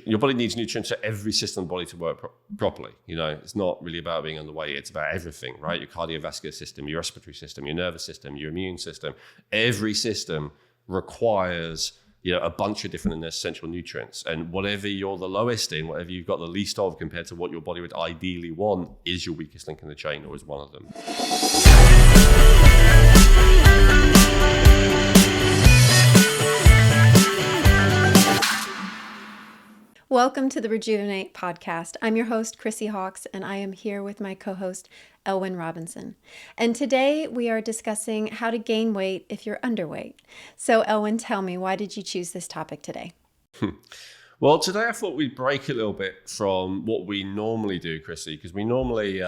your body needs nutrients for every system of the body to work properly. It's not really about being underweight. It's about everything, right? Your cardiovascular system, your respiratory system, your nervous system, your immune system. Every system requires, a bunch of different essential nutrients. And whatever you're the lowest in, whatever you've got the least of compared to what your body would ideally want, is your weakest link in the chain, or is one of them. Welcome to the Rejuvenate Podcast. I'm your host, Krissy Hawks, and I am here with my co-host, Elwin Robinson. And today we are discussing how to gain weight if you're underweight. So Elwin, tell me, why did you choose this topic today? Well, today I thought we'd break a little bit from what we normally do, Krissy, because we normally,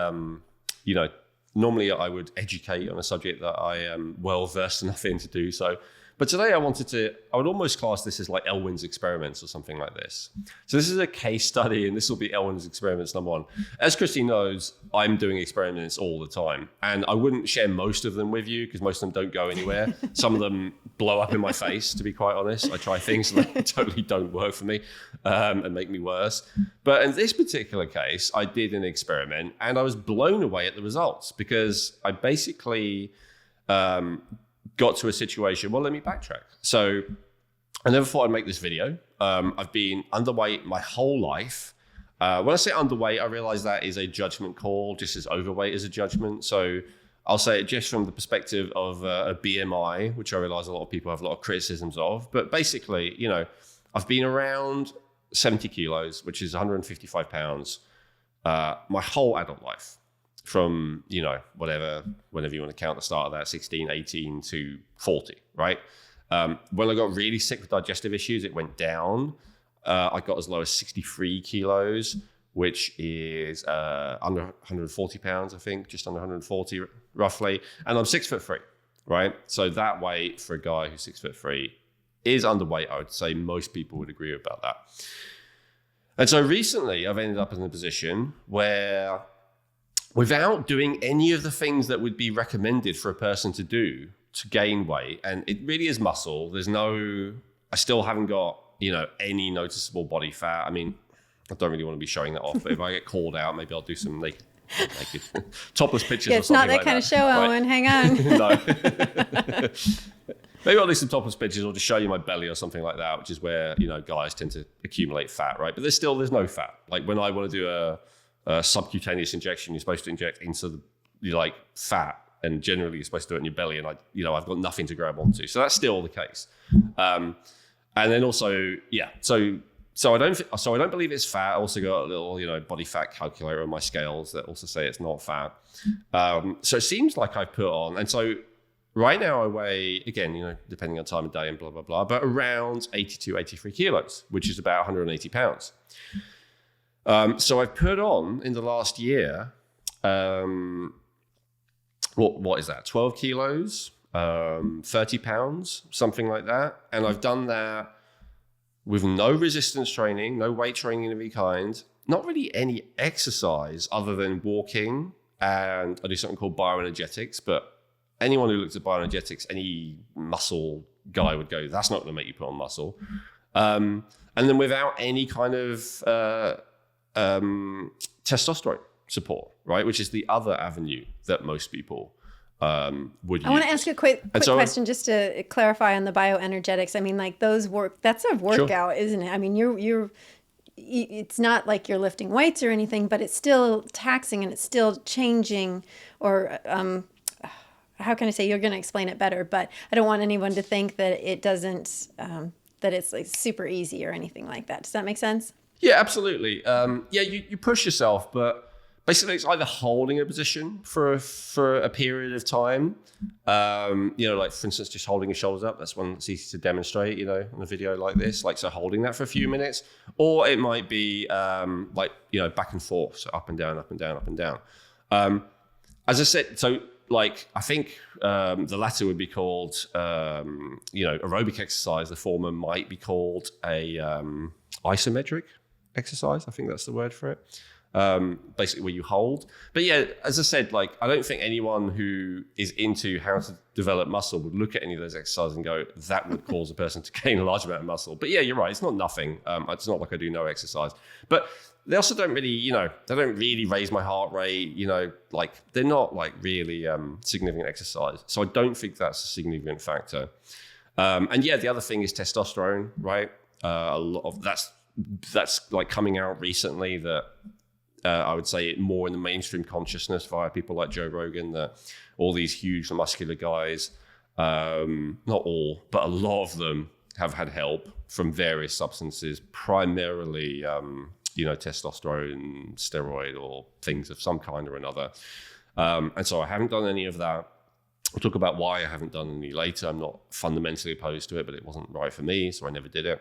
normally I would educate on a subject that I am well versed enough in to do so. But today I would almost class this as like Elwin's experiments or something like this. So this is a case study, and this will be Elwin's experiments number one. As Krissy knows, I'm doing experiments all the time, and I wouldn't share most of them with you because most of them don't go anywhere. Some of them blow up in my face, to be quite honest. I try things and they totally don't work for me and make me worse. But in this particular case, I did an experiment and I was blown away at the results because I basically got to a situation. Well, let me backtrack. So I never thought I'd make this video. I've been underweight my whole life. When I say underweight, I realize that is a judgment call, just as overweight is a judgment. So I'll say it just from the perspective of a BMI, which I realize a lot of people have a lot of criticisms of. But basically, I've been around 70 kilos, which is 155 pounds, my whole adult life. From, whenever you want to count the start of that, 16, 18 to 40, right? When I got really sick with digestive issues, it went down. I got as low as 63 kilos, which is under 140 pounds, I think, just under 140 roughly. And I'm 6'3", right? So that weight for a guy who's 6'3" is underweight. I would say most people would agree about that. And so recently I've ended up in a position where, without doing any of the things that would be recommended for a person to do to gain weight, and it really is muscle. I still haven't got, any noticeable body fat. I mean, I don't really want to be showing that off, but if I get called out, maybe I'll do some naked topless pictures or something like that. Yeah, it's not that kind of show, Elwin. Hang on. No. Maybe I'll do some topless pictures or just show you my belly or something like that, which is where, guys tend to accumulate fat, right? But there's no fat. Like when I want to do a subcutaneous injection, you're supposed to inject into the fat, and generally you're supposed to do it in your belly, and I've got nothing to grab onto, so that's still the case. And then also, so I don't believe it's fat. I also got a little body fat calculator on my scales that also say it's not fat. So it seems like I've put on, and so right now I weigh, again, depending on time of day and blah blah blah, but around 82, 83 kilos, which is about 180 pounds. So I've put on in the last year, what is that? 12 kilos, 30 pounds, something like that. And I've done that with no resistance training, no weight training of any kind, not really any exercise other than walking. And I do something called bioenergetics, but anyone who looks at bioenergetics, any muscle guy would go, that's not going to make you put on muscle. And then without any kind of testosterone support, right? Which is the other avenue that most people would use. I want to ask a quick question just to clarify on the bioenergetics. I mean, those work, that's a workout, isn't it? I mean, it's not like you're lifting weights or anything, but it's still taxing and it's still changing, or how can I say, you're going to explain it better, but I don't want anyone to think that it doesn't, that it's super easy or anything like that. Does that make sense? Yeah, absolutely. You push yourself, but basically it's either holding a position for a period of time, like for instance, just holding your shoulders up. That's one that's easy to demonstrate, in a video like this, so holding that for a few minutes, or it might be back and forth, so up and down, up and down, up and down. As I said, so I think the latter would be called, aerobic exercise. The former might be called a isometric exercise. I think that's the word for it. basically where you hold. But yeah, as I said, like I don't think anyone who is into how to develop muscle would look at any of those exercises and go, that would cause a person to gain a large amount of muscle. But yeah, you're right. It's not nothing. It's not like I do no exercise. But they also don't really, they don't really raise my heart rate, like they're not like really significant exercise. So I don't think that's a significant factor. And yeah, the other thing is testosterone, right? A lot of that's like coming out recently that I would say more in the mainstream consciousness via people like Joe Rogan, that all these huge muscular guys, not all, but a lot of them have had help from various substances, primarily, testosterone, steroid, or things of some kind or another. And so I haven't done any of that. I'll talk about why I haven't done any later. I'm not fundamentally opposed to it, but it wasn't right for me, so I never did it.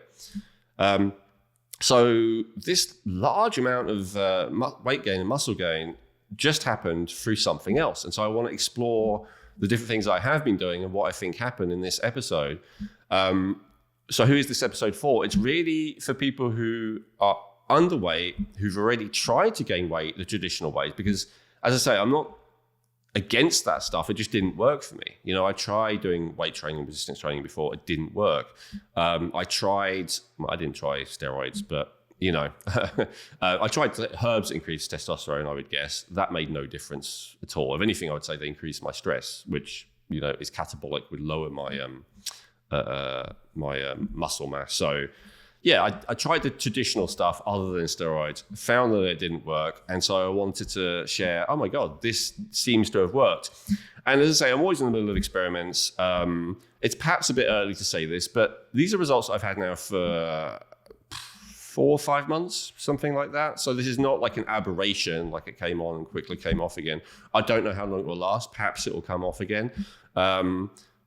So this large amount of weight gain and muscle gain just happened through something else. And so I want to explore the different things I have been doing and what I think happened in this episode. So who is this episode for? It's really for people who are underweight, who've already tried to gain weight the traditional ways. Because as I say, I'm not against that stuff. It just didn't work for me. I tried doing weight training and resistance training before. It didn't work. I didn't try steroids, but I tried herbs that increased testosterone, I would guess. That made no difference at all. If anything, I would say they increased my stress, which, is catabolic, would lower my muscle mass. So yeah, I tried the traditional stuff other than steroids, found that it didn't work. And so I wanted to share, oh my God, this seems to have worked. And as I say, I'm always in the middle of experiments. It's perhaps a bit early to say this, but these are results I've had now for 4 or 5 months, something like that. So this is not like an aberration, like it came on and quickly came off again. I don't know how long it will last. Perhaps it will come off again.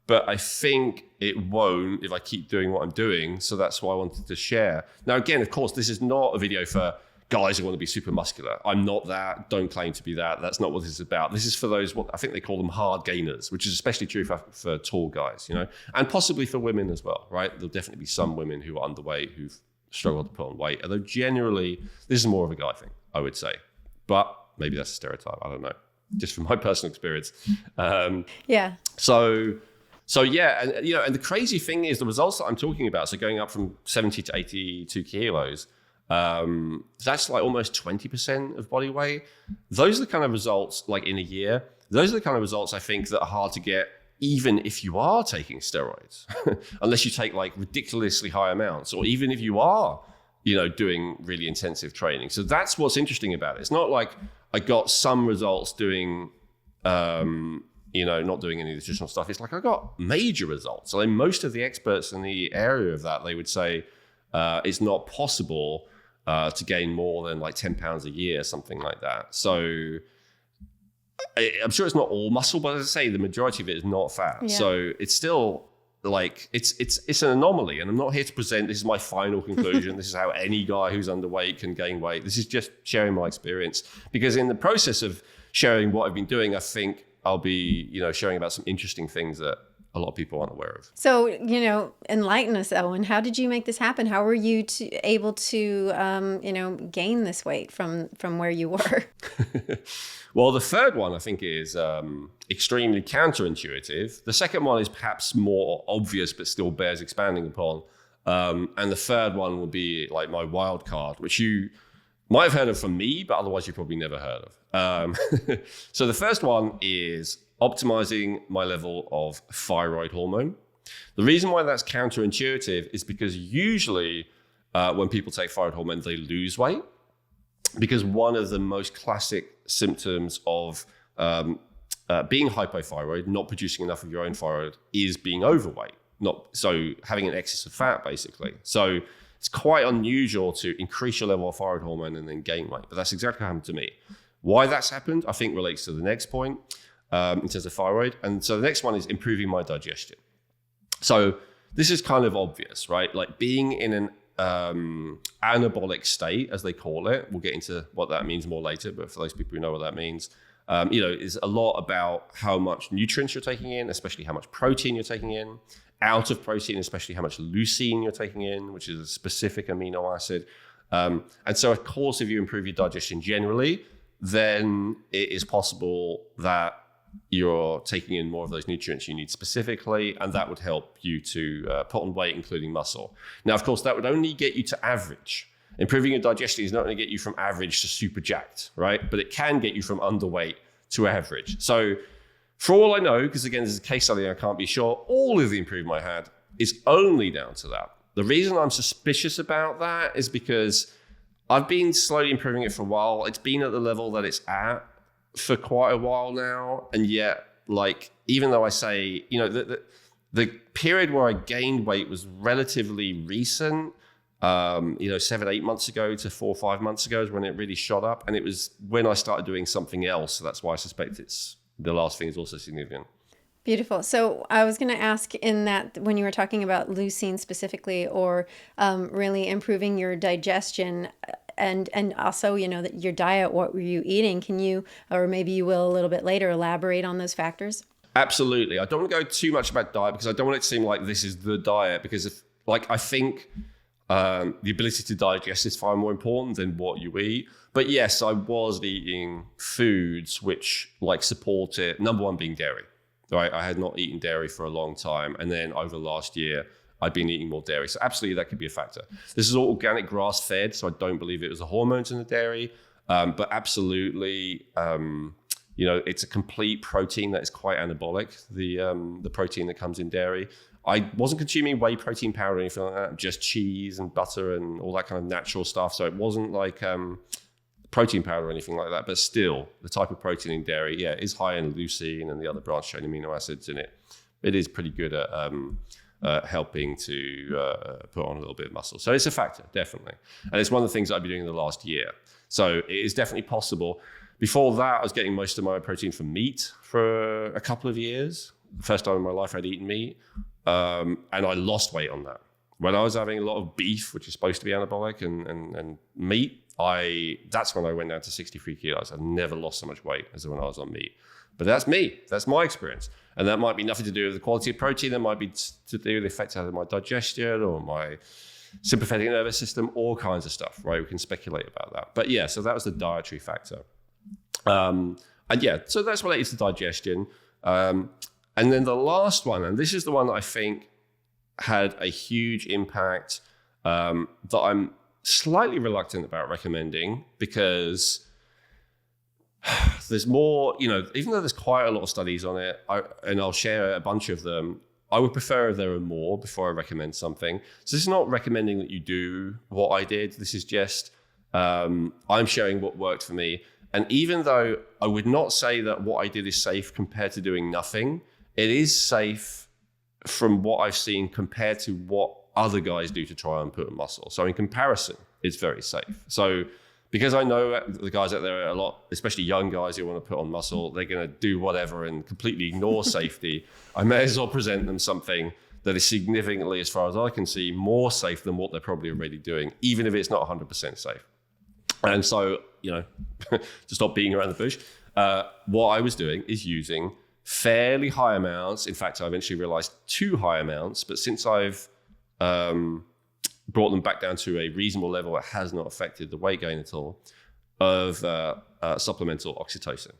But I think it won't if I keep doing what I'm doing. So that's why I wanted to share. Now, again, of course, this is not a video for guys who want to be super muscular. I'm not that. Don't claim to be that. That's not what this is about. This is for those, what I think they call them hard gainers, which is especially true for tall guys, and possibly for women as well, right? There'll definitely be some women who are underweight who've struggled to put on weight. Although generally, this is more of a guy thing, I would say. But maybe that's a stereotype. I don't know. Just from my personal experience. Yeah. So yeah, and and the crazy thing is the results that I'm talking about, so going up from 70 to 82 kilos, that's like almost 20% of body weight. Those are the kind of results, like in a year, those are the kind of results I think that are hard to get even if you are taking steroids, unless you take like ridiculously high amounts, or even if you are, doing really intensive training. So that's what's interesting about it. It's not like I got some results doing, not doing any of the traditional stuff. It's like I got major results. So most of the experts in the area of that, they would say it's not possible to gain more than like 10 pounds a year, something like that. So I'm sure it's not all muscle, but as I say, the majority of it is not fat. Yeah. So it's still like, it's an anomaly. And I'm not here to present, this is my final conclusion. This is how any guy who's underweight can gain weight. This is just sharing my experience. Because in the process of sharing what I've been doing, I think I'll be, sharing about some interesting things that a lot of people aren't aware of. So, enlighten us, Elwin. How did you make this happen? How were you able to, gain this weight from where you were? Well, the third one I think is extremely counterintuitive. The second one is perhaps more obvious, but still bears expanding upon. And the third one will be like my wild card, which you might have heard of from me, but otherwise you probably never heard of. So the first one is optimizing my level of thyroid hormone. The reason why that's counterintuitive is because usually when people take thyroid hormone, they lose weight, because one of the most classic symptoms of being hypothyroid, not producing enough of your own thyroid, is being overweight. So having an excess of fat, basically. So it's quite unusual to increase your level of thyroid hormone and then gain weight. But that's exactly what happened to me. Why that's happened, I think, relates to the next point in terms of thyroid. And so the next one is improving my digestion. So this is kind of obvious, right? Like being in an anabolic state, as they call it. We'll get into what that means more later, but for those people who know what that means, is a lot about how much nutrients you're taking in, especially how much protein you're taking in. Out of protein, especially how much leucine you're taking in, which is a specific amino acid. And so, of course, if you improve your digestion generally, then it is possible that you're taking in more of those nutrients you need specifically, and that would help you to put on weight, including muscle. Now, of course, that would only get you to average. Improving your digestion is not going to get you from average to super jacked, right? But it can get you from underweight to average. So for all I know, because again, this is a case study, I can't be sure, all of the improvement I had is only down to that. The reason I'm suspicious about that is because I've been slowly improving it for a while. It's been at the level that it's at for quite a while now. And yet, like, even though I say, you know, the period where I gained weight was relatively recent, 7-8 months ago to 4 or 5 months ago is when it really shot up. And it was when I started doing something else. So that's why I suspect the last thing is also significant. Beautiful. So I was going to ask in that when you were talking about leucine specifically, or really improving your digestion, and also, you know, that your diet, what were you eating? Can you, or maybe you will a little bit later, elaborate on those factors? Absolutely. I don't want to go too much about diet because I don't want it to seem like this is the diet, because I think the ability to digest is far more important than what you eat. But yes, I was eating foods which support it. Number one being dairy. Right, I had not eaten dairy for a long time, and then over the last year, I've been eating more dairy. So absolutely, that could be a factor. This is all organic, grass-fed, so I don't believe it was the hormones in the dairy. But absolutely, it's a complete protein that is quite anabolic. The protein that comes in dairy. I wasn't consuming whey protein powder or anything like that. Just cheese and butter and all that kind of natural stuff. So it wasn't like protein powder or anything like that, but still the type of protein in dairy, is high in leucine and the other branched chain amino acids in it. It is pretty good at helping to put on a little bit of muscle. So it's a factor, definitely. And it's one of the things I've been doing in the last year. So it is definitely possible. Before that, I was getting most of my protein from meat for a couple of years. The first time in my life I'd eaten meat. And I lost weight on that. When I was having a lot of beef, which is supposed to be anabolic, and meat, that's when I went down to 63 kilos. I've never lost so much weight as when I was on meat. But that's me. That's my experience. And that might be nothing to do with the quality of protein. That might be to do with the effects of my digestion or my sympathetic nervous system, all kinds of stuff, right? We can speculate about that. But yeah, so that was the dietary factor. So that's related to digestion. And then the last one, and this is the one that I think had a huge impact that I'm slightly reluctant about recommending, because there's more, even though there's quite a lot of studies on it, and I'll share a bunch of them, I would prefer if there were more before I recommend something. So this is not recommending that you do what I did. This is just, I'm sharing what worked for me. And even though I would not say that what I did is safe compared to doing nothing, it is safe from what I've seen compared to what other guys do to try and put on muscle. So in comparison, it's very safe. So because I know the guys out there a lot, especially young guys who want to put on muscle, they're going to do whatever and completely ignore safety. I may as well present them something that is significantly, as far as I can see, more safe than what they're probably already doing, even if it's not 100% safe. And so, to stop beating around the bush, what I was doing is using fairly high amounts. In fact, I eventually realized too high amounts, but since I've brought them back down to a reasonable level, it has not affected the weight gain at all, of supplemental oxytocin.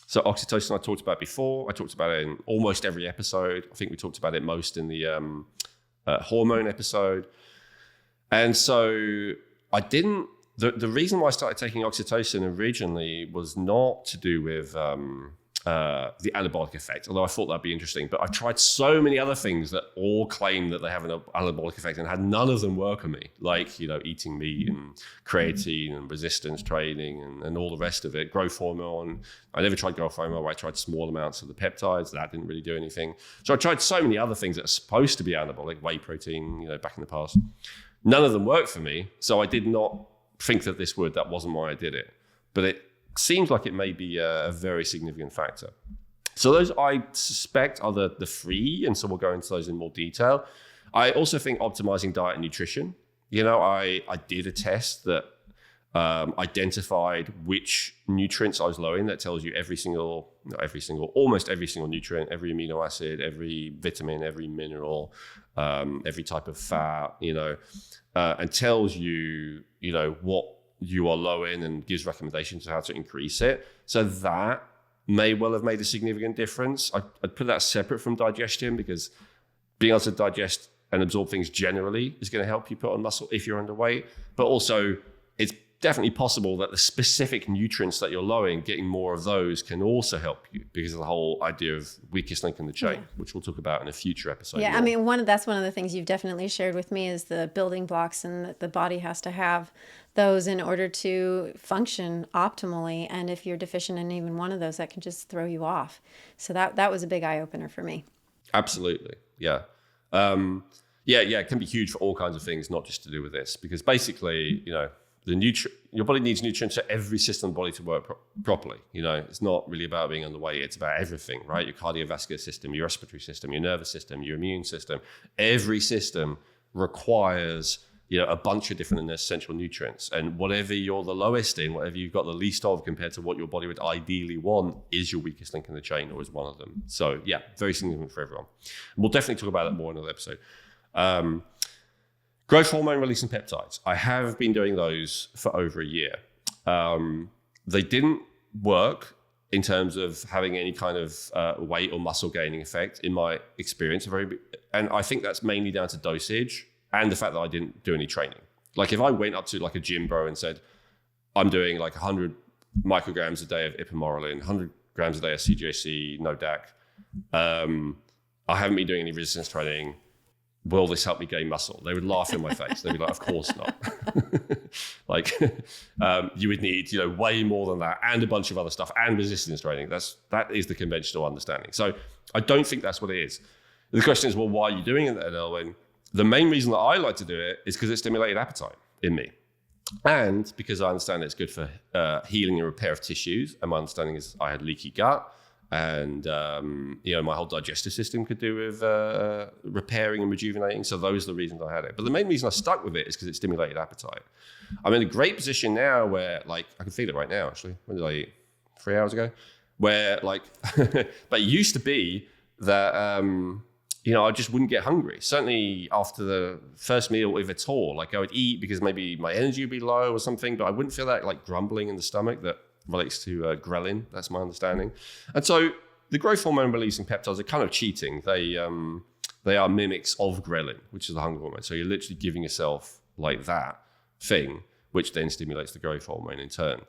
So oxytocin I talked about before. I talked about it in almost every episode. I think we talked about it most in the hormone episode. And so I didn't, the reason why I started taking oxytocin originally was not to do with the anabolic effect, although I thought that'd be interesting. But I've tried so many other things that all claim that they have an anabolic effect and had none of them work on me, like, eating meat and creatine and resistance training and all the rest of it. Growth hormone. I never tried growth hormone, where I tried small amounts of the peptides. That didn't really do anything. So I tried so many other things that are supposed to be anabolic, whey protein, back in the past. None of them worked for me. So I did not think that this would. That wasn't why I did it. But it seems like it may be a very significant factor. So those, I suspect, are the three, and so we'll go into those in more detail. I also think optimizing diet and nutrition. I did a test that identified which nutrients I was low in. That tells you almost every single nutrient, every amino acid, every vitamin, every mineral, every type of fat, and tells you, what you are low in and gives recommendations on how to increase it. So that may well have made a significant difference. I'd put that separate from digestion, because being able to digest and absorb things generally is going to help you put on muscle if you're underweight. But also, it's definitely possible that the specific nutrients that you're low in, getting more of those can also help you, because of the whole idea of weakest link in the chain, which we'll talk about in a future episode. Yeah, more. I mean, that's one of the things you've definitely shared with me is the building blocks, and that the body has to have those in order to function optimally. And if you're deficient in even one of those, that can just throw you off. So that was a big eye opener for me. Absolutely. Yeah. It can be huge for all kinds of things, not just to do with this, because basically, your body needs nutrients for every system of the body to work properly. It's not really about being underweight. It's about everything, right? Your cardiovascular system, your respiratory system, your nervous system, your immune system. Every system requires, a bunch of different essential nutrients. And whatever you're the lowest in, whatever you've got the least of compared to what your body would ideally want, is your weakest link in the chain, or is one of them. So yeah, very significant for everyone. And we'll definitely talk about that more in another episode. Growth hormone releasing peptides. I have been doing those for over a year. They didn't work in terms of having any kind of weight or muscle gaining effect in my experience. And I think that's mainly down to dosage and the fact that I didn't do any training. Like if I went up to like a gym bro and said, I'm doing like 100 micrograms a day of ipamorelin, 100 grams a day of CGAC, no DAC. I haven't been doing any resistance training. Will this help me gain muscle? They would laugh in my face. They'd be like, of course not. You would need, way more than that, and a bunch of other stuff, and resistance training. That is the conventional understanding. So I don't think that's what it is. The question is, well, why are you doing it then, Elwin? The main reason that I like to do it is because it stimulated appetite in me. And because I understand it's good for healing and repair of tissues. And my understanding is I had leaky gut. And, my whole digestive system could do with repairing and rejuvenating. So those are the reasons I had it. But the main reason I stuck with it is because it stimulated appetite. I'm in a great position now where, I can feel it right now, actually. When did I eat? 3 hours ago? Where, but it used to be that, I just wouldn't get hungry. Certainly after the first meal, if at all. I would eat because maybe my energy would be low or something, but I wouldn't feel that, grumbling in the stomach that relates to ghrelin. That's my understanding. And so the growth hormone releasing peptides are kind of cheating. They are mimics of ghrelin, which is the hunger hormone. So you're literally giving yourself that thing, which then stimulates the growth hormone in turn.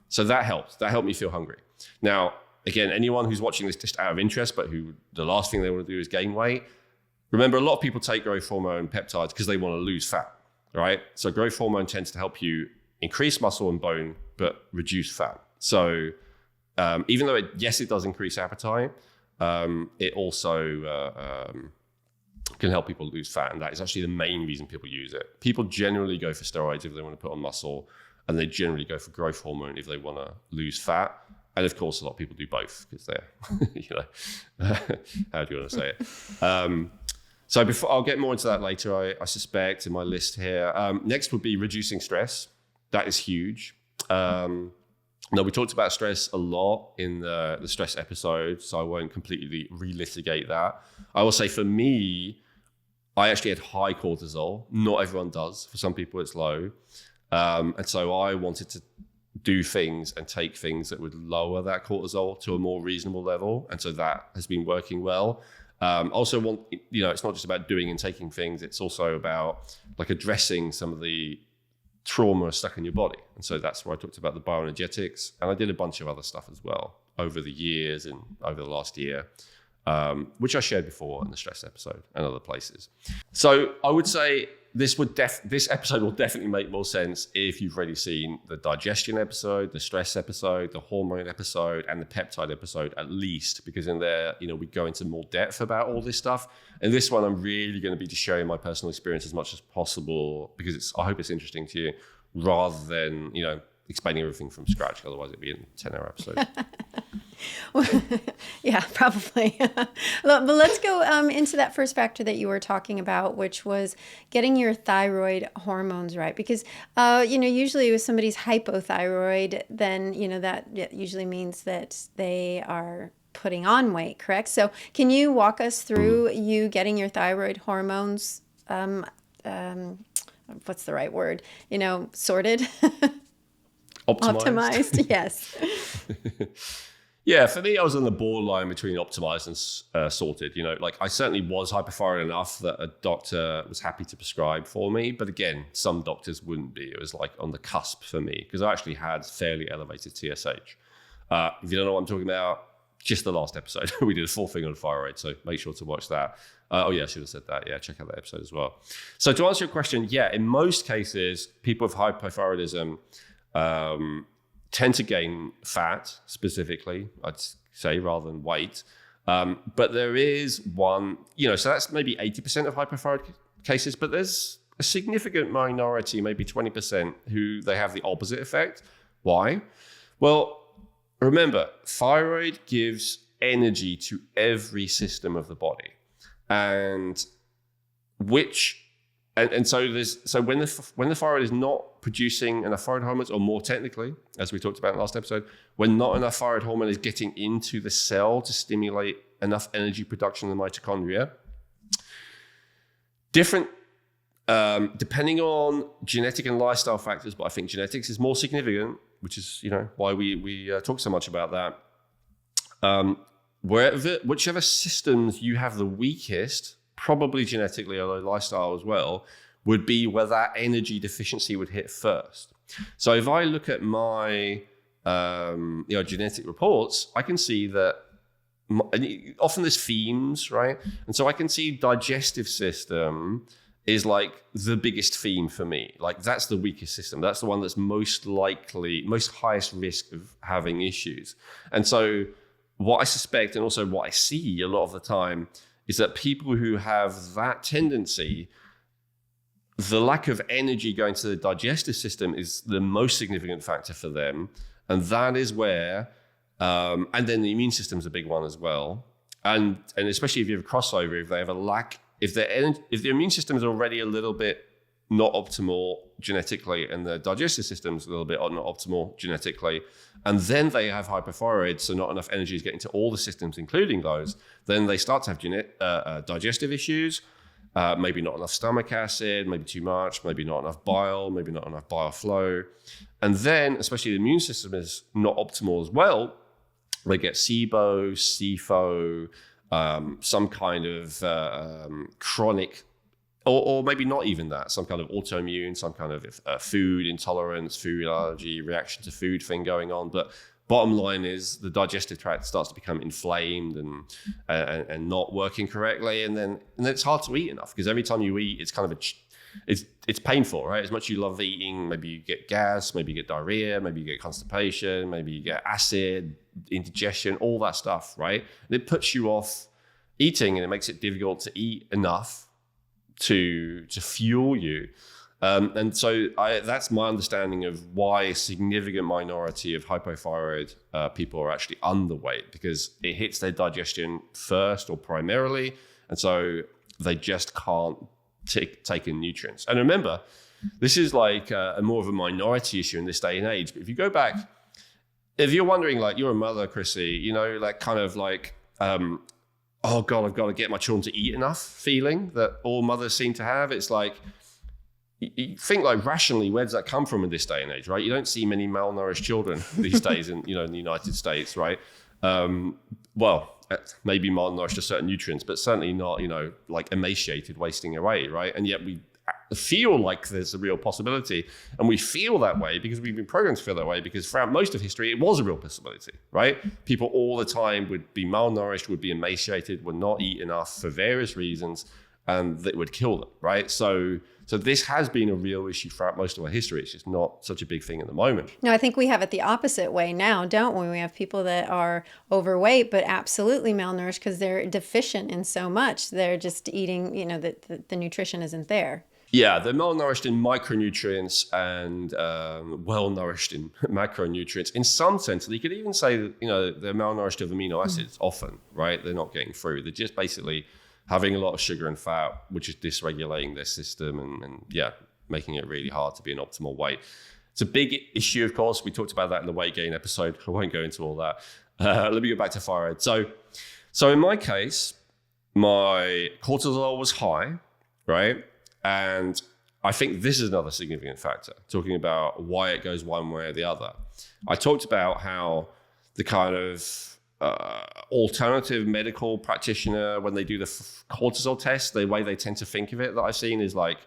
So that helped. That helped me feel hungry. Now, again, anyone who's watching this just out of interest, but who the last thing they want to do is gain weight, remember a lot of people take growth hormone peptides because they want to lose fat, right? So growth hormone tends to help you increase muscle and bone, but reduce fat. So even though it does increase appetite, it also can help people lose fat. And that is actually the main reason people use it. People generally go for steroids if they want to put on muscle, and they generally go for growth hormone if they want to lose fat. And of course, a lot of people do both because they're, how do you want to say it? So before, I'll get more into that later, I suspect, in my list here. Next would be reducing stress. That is huge. Now, we talked about stress a lot in the stress episode, so I won't completely relitigate that. I will say for me, I actually had high cortisol. Not everyone does. For some people, it's low. And so I wanted to do things and take things that would lower that cortisol to a more reasonable level. And so that has been working well. Also it's not just about doing and taking things. It's also about addressing some of the trauma stuck in your body. And so that's where I talked about the bioenergetics, and I did a bunch of other stuff as well over the years and over the last year, which I shared before in the stress episode and other places. So I would say this episode will definitely make more sense if you've already seen the digestion episode, the stress episode, the hormone episode, and the peptide episode at least, because in there, we go into more depth about all this stuff. And this one, I'm really going to be just sharing my personal experience as much as possible, because I hope it's interesting to you, rather than, explaining everything from scratch. Otherwise it'd be a 10-hour episode. Yeah, probably. But let's go into that first factor that you were talking about, which was getting your thyroid hormones right. Because, usually if somebody's hypothyroid, then, that usually means that they are putting on weight, correct? So can you walk us through you getting your thyroid hormones, what's the right word? Sorted? Optimized, yes. Yeah, for me, I was on the borderline between optimized and sorted. I certainly was hypothyroid enough that a doctor was happy to prescribe for me. But again, some doctors wouldn't be. It was like on the cusp for me because I actually had fairly elevated TSH. If you don't know what I'm talking about, just the last episode, we did a full thing on thyroid. So make sure to watch that. I should have said that. Yeah, check out that episode as well. So to answer your question, yeah, in most cases, people with hypothyroidism tend to gain fat specifically, I'd say, rather than weight. But there is one, so that's maybe 80% of hypothyroid cases, but there's a significant minority, maybe 20%, who they have the opposite effect. Why? Well, remember, thyroid gives energy to every system of the body. And so when the thyroid is not producing enough thyroid hormones, or more technically, as we talked about in the last episode, when not enough thyroid hormone is getting into the cell to stimulate enough energy production in the mitochondria, different, depending on genetic and lifestyle factors, but I think genetics is more significant, which is why we talk so much about that. Whichever systems you have the weakest, probably genetically, although lifestyle as well, would be where that energy deficiency would hit first. So if I look at my genetic reports, I can see that often there's themes, right? And so I can see digestive system is like the biggest theme for me. Like that's the weakest system. That's the one that's most highest risk of having issues. And so what I suspect, and also what I see a lot of the time, is that people who have that tendency, the lack of energy going to the digestive system is the most significant factor for them. And that is where, and then the immune system is a big one as well. And especially if you have a crossover, if they have a lack, if the immune system is already a little bit not optimal genetically, and the digestive system is a little bit not optimal genetically, and then they have hypothyroid, so not enough energy is getting to all the systems, including those, then they start to have digestive issues, maybe not enough stomach acid, maybe too much, maybe not enough bile, maybe not enough bile flow. And then, especially the immune system is not optimal as well, they get SIBO, SIFO, some kind of chronic, or maybe not even that, some kind of autoimmune, some kind of food intolerance, food allergy, reaction to food thing going on. But bottom line is the digestive tract starts to become inflamed and not working correctly. And then it's hard to eat enough because every time you eat, it's kind of it's painful, right? As much as you love eating, maybe you get gas, maybe you get diarrhea, maybe you get constipation, maybe you get acid, indigestion, all that stuff, right? And it puts you off eating and it makes it difficult to eat enough to fuel you. And so that's my understanding of why a significant minority of hypothyroid people are actually underweight, because it hits their digestion first or primarily. And so they just can't take in nutrients. And remember, this is like a more of a minority issue in this day and age. But if you go back, if you're wondering, like you're a mother, Krissy, like kind of like, oh God, I've got to get my children to eat enough feeling that all mothers seem to have. It's like, you think like rationally, where does that come from in this day and age, right? You don't see many malnourished children these days in the United States, right? Well, maybe malnourished to certain nutrients, but certainly not, like emaciated, wasting away, right? And yet we feel like there's a real possibility. And we feel that way because we've been programmed to feel that way, because throughout most of history, it was a real possibility, right? People all the time would be malnourished, would be emaciated, would not eat enough for various reasons, and that would kill them, right? So this has been a real issue throughout most of our history. It's just not such a big thing at the moment. No, I think we have it the opposite way now, don't we? We have people that are overweight, but absolutely malnourished because they're deficient in so much. They're just eating, the nutrition isn't there. Yeah, they're malnourished in micronutrients and well-nourished in macronutrients in some sense. And you could even say that, they're malnourished of amino acids often, right? They're not getting through. They're just basically having a lot of sugar and fat, which is dysregulating their system and making it really hard to be an optimal weight. It's a big issue, of course. We talked about that in the weight gain episode. I won't go into all that. Let me go back to thyroid. So in my case, my cortisol was high, right? And I think this is another significant factor, talking about why it goes one way or the other. I talked about how the kind of alternative medical practitioner, when they do the cortisol test, the way they tend to think of it that I've seen is like,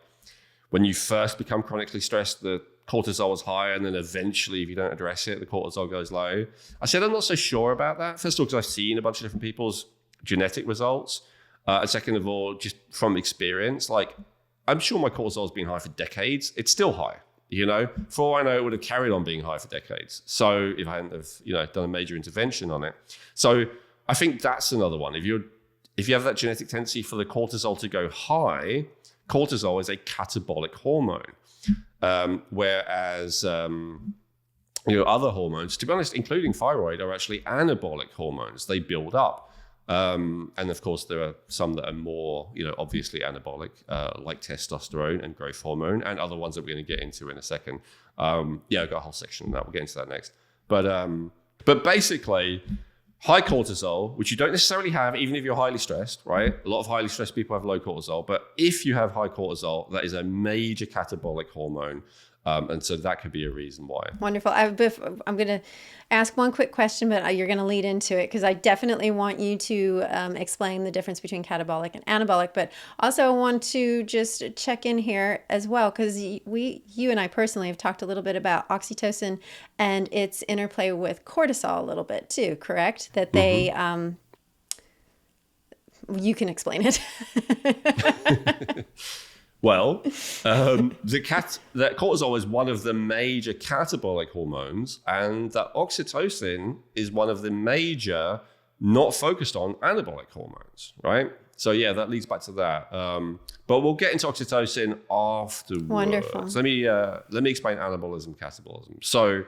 when you first become chronically stressed, the cortisol is high, and then eventually, if you don't address it, the cortisol goes low. I said I'm not so sure about that. First of all, because I've seen a bunch of different people's genetic results. And second of all, just from experience, like, I'm sure my cortisol has been high for decades. It's still high, For all I know, it would have carried on being high for decades. So if I hadn't have, done a major intervention on it. So I think that's another one. If you have that genetic tendency for the cortisol to go high, cortisol is a catabolic hormone. Whereas, other hormones, to be honest, including thyroid, are actually anabolic hormones. They build up. And of course, there are some that are more, obviously anabolic, like testosterone and growth hormone, and other ones that we're going to get into in a second. I've got a whole section on that. We'll get into that next. But basically, high cortisol, which you don't necessarily have, even if you're highly stressed, right? A lot of highly stressed people have low cortisol, but if you have high cortisol, that is a major catabolic hormone. And so that could be a reason why. Wonderful. I'm going to ask one quick question, but you're going to lead into it because I definitely want you to explain the difference between catabolic and anabolic. But also I want to just check in here as well because you and I personally have talked a little bit about oxytocin and its interplay with cortisol a little bit too, correct? That they... you can explain it. Well, that cortisol is one of the major catabolic hormones, and that oxytocin is one of the major not focused on anabolic hormones, right? So yeah, that leads back to that. But we'll get into oxytocin afterwards. Wonderful. So let me explain anabolism, catabolism. So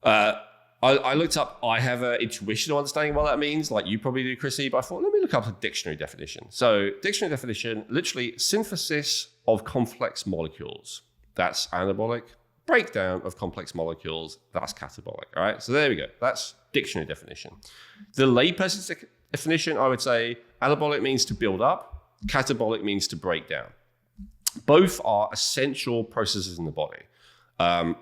I looked up, I have an intuitional understanding of what that means, like you probably do, Krissy, but I thought, let me look up a dictionary definition. So dictionary definition, literally synthesis of complex molecules. That's anabolic. Breakdown of complex molecules. That's catabolic. All right, so there we go. That's dictionary definition. The layperson's definition, I would say anabolic means to build up. Catabolic means to break down. Both are essential processes in the body.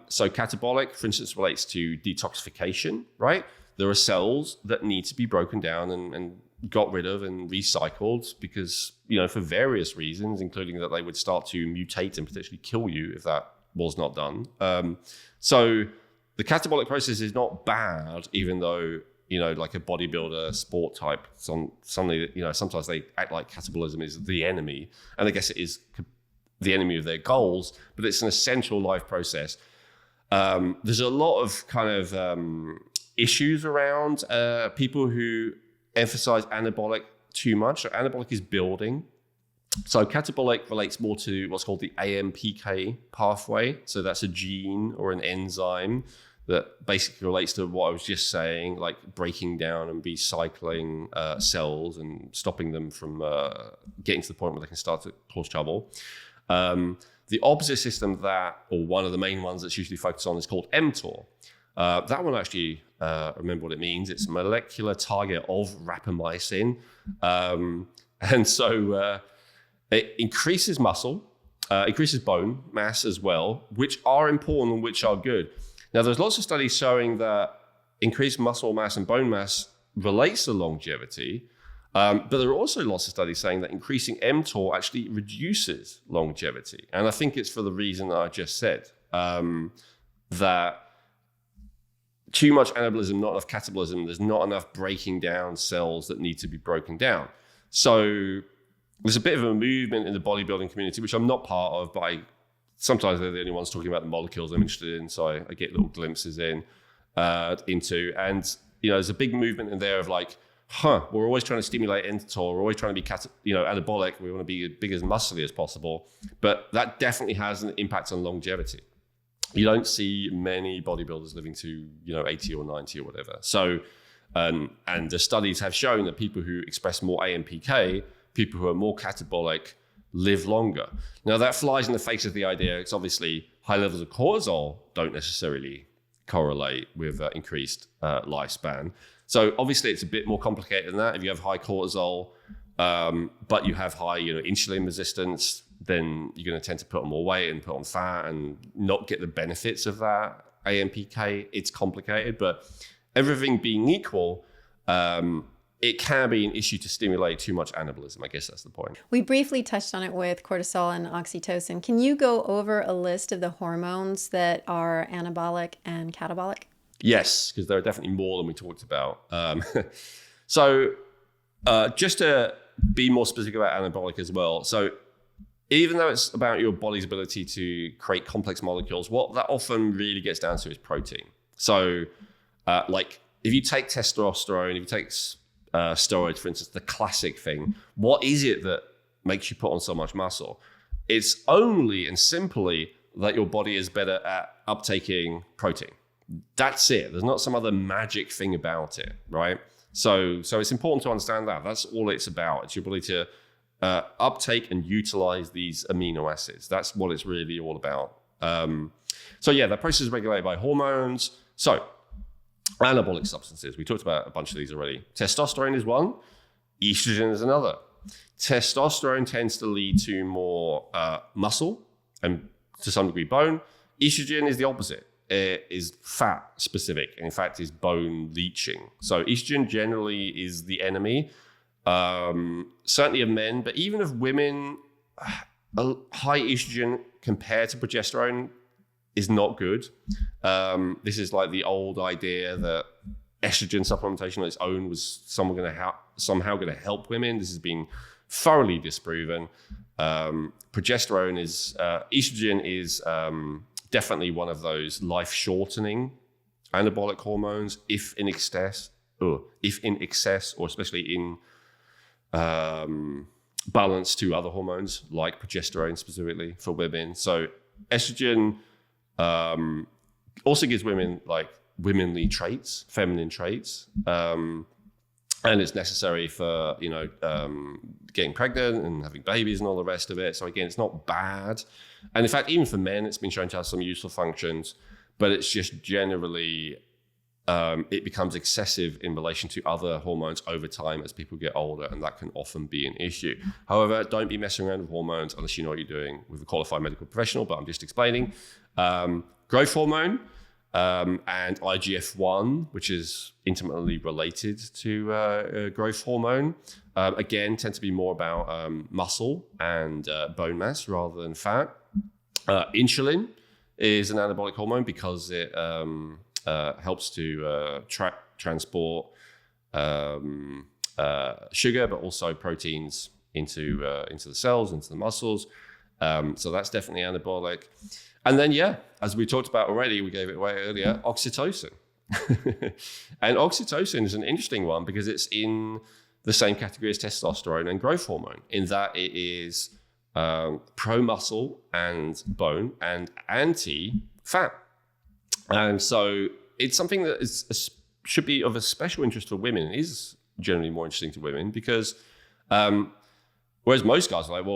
So catabolic, for instance, relates to detoxification, right? There are cells that need to be broken down and got rid of and recycled because, for various reasons, including that they would start to mutate and potentially kill you if that was not done. So the catabolic process is not bad, even though, like a bodybuilder, sport type, something that, sometimes they act like catabolism is the enemy. And I guess it is the enemy of their goals, but it's an essential life process. There's a lot of kind of issues around people who emphasize anabolic too much. So anabolic is building. So catabolic relates more to what's called the AMPK pathway. So that's a gene or an enzyme that basically relates to what I was just saying, like breaking down and recycling cells and stopping them from getting to the point where they can start to cause trouble. The opposite system or one of the main ones that's usually focused on is called mTOR. That one actually, remember what it means. It's molecular target of rapamycin. And so it increases muscle, increases bone mass as well, which are important and which are good. Now, there's lots of studies showing that increased muscle mass and bone mass relates to longevity. But there are also lots of studies saying that increasing mTOR actually reduces longevity. And I think it's for the reason that I just said, that too much anabolism, not enough catabolism, there's not enough breaking down cells that need to be broken down. So there's a bit of a movement in the bodybuilding community, which I'm not part of, but sometimes they're the only ones talking about the molecules I'm interested in. So I get little glimpses into. And, there's a big movement in there of like, we're always trying to stimulate mTOR, we're always trying to be anabolic, we want to be as big as muscly as possible, but that definitely has an impact on longevity. You don't see many bodybuilders living to 80 or 90 or whatever. So and the studies have shown that people who express more AMPK, people who are more catabolic, live longer. Now that flies in the face of the idea. It's obviously high levels of cortisol don't necessarily correlate with increased lifespan. So obviously it's a bit more complicated than that. If you have high cortisol, but you have high insulin resistance, then you're going to tend to put on more weight and put on fat and not get the benefits of that AMPK. It's complicated, but everything being equal, it can be an issue to stimulate too much anabolism. I guess that's the point. We briefly touched on it with cortisol and oxytocin. Can you go over a list of the hormones that are anabolic and catabolic? Yes, because there are definitely more than we talked about. So just to be more specific about anabolic as well. So even though it's about your body's ability to create complex molecules, what that often really gets down to is protein. So like if you take testosterone, if you take steroids, for instance, the classic thing, what is it that makes you put on so much muscle? It's only and simply that your body is better at uptaking protein. That's it. There's not some other magic thing about it, right? So it's important to understand that. That's all it's about. It's your ability to uptake and utilize these amino acids. That's what it's really all about. That process is regulated by hormones. So anabolic substances, we talked about a bunch of these already. Testosterone is one, estrogen is another. Testosterone tends to lead to more muscle and to some degree bone. Estrogen is the opposite. It is fat specific, and in fact is bone leaching. So estrogen generally is the enemy, certainly of men, but even of women. A high estrogen compared to progesterone is not good. This is like the old idea that estrogen supplementation on its own was somehow going to help women. This has been thoroughly disproven. Estrogen is definitely one of those life-shortening anabolic hormones, if in excess, or especially in balance to other hormones like progesterone specifically for women. So estrogen also gives women like womanly traits, feminine traits, and it's necessary for getting pregnant and having babies and all the rest of it. So again, it's not bad. And in fact, even for men, it's been shown to have some useful functions, but it's just generally, it becomes excessive in relation to other hormones over time as people get older, and that can often be an issue. However, don't be messing around with hormones unless you know what you're doing with a qualified medical professional, but I'm just explaining. Growth hormone and IGF-1, which is intimately related to growth hormone, again, tend to be more about muscle and bone mass rather than fat. Insulin is an anabolic hormone because it helps to transport sugar, but also proteins into the cells, into the muscles. So that's definitely anabolic. And then, as we talked about already, we gave it away earlier, oxytocin. And oxytocin is an interesting one because it's in the same category as testosterone and growth hormone, in that it is pro-muscle and bone and anti-fat. And so it's something that should be of a special interest for women. It is generally more interesting to women because whereas most guys are like,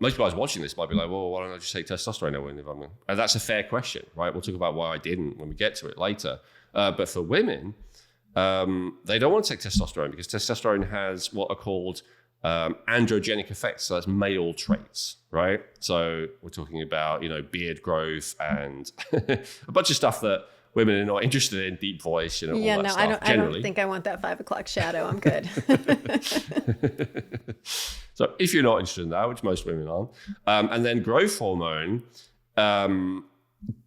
most guys watching this might be like, why don't I just take testosterone? And that's a fair question, right? We'll talk about why I didn't when we get to it later. But for women, they don't want to take testosterone because testosterone has what are called androgenic effects. So that's male traits, right? So we're talking about, beard growth and a bunch of stuff that women are not interested in, deep voice, all that stuff. I don't think I want that 5 o'clock shadow. I'm good. So if you're not interested in that, which most women aren't, and then growth hormone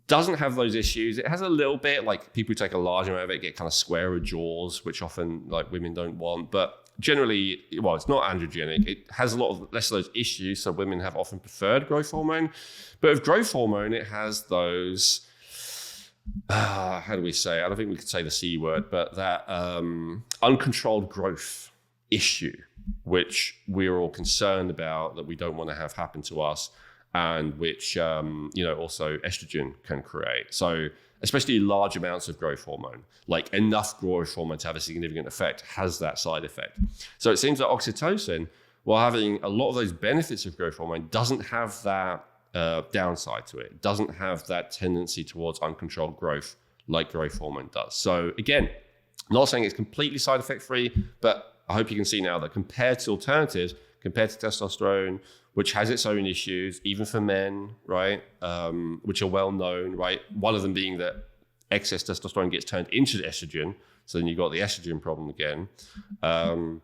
doesn't have those issues. It has a little bit, like people who take a large amount of it get kind of squarer jaws, which often like women don't want. But generally, it's not androgenic. It has a lot less of those issues, so women have often preferred growth hormone. But with growth hormone, it has those, how do we say? I don't think we could say the C word, but that uncontrolled growth issue, which we're all concerned about, that we don't want to have happen to us, and which, also estrogen can create. So especially large amounts of growth hormone, like enough growth hormone to have a significant effect, has that side effect. So it seems that oxytocin, while having a lot of those benefits of growth hormone, doesn't have that downside to it. Doesn't have that tendency towards uncontrolled growth like growth hormone does. So again, not saying it's completely side effect free, but I hope you can see now that compared to alternatives, compared to testosterone, which has its own issues, even for men, right? Which are well known, right? One of them being that excess testosterone gets turned into estrogen. So then you've got the estrogen problem again. And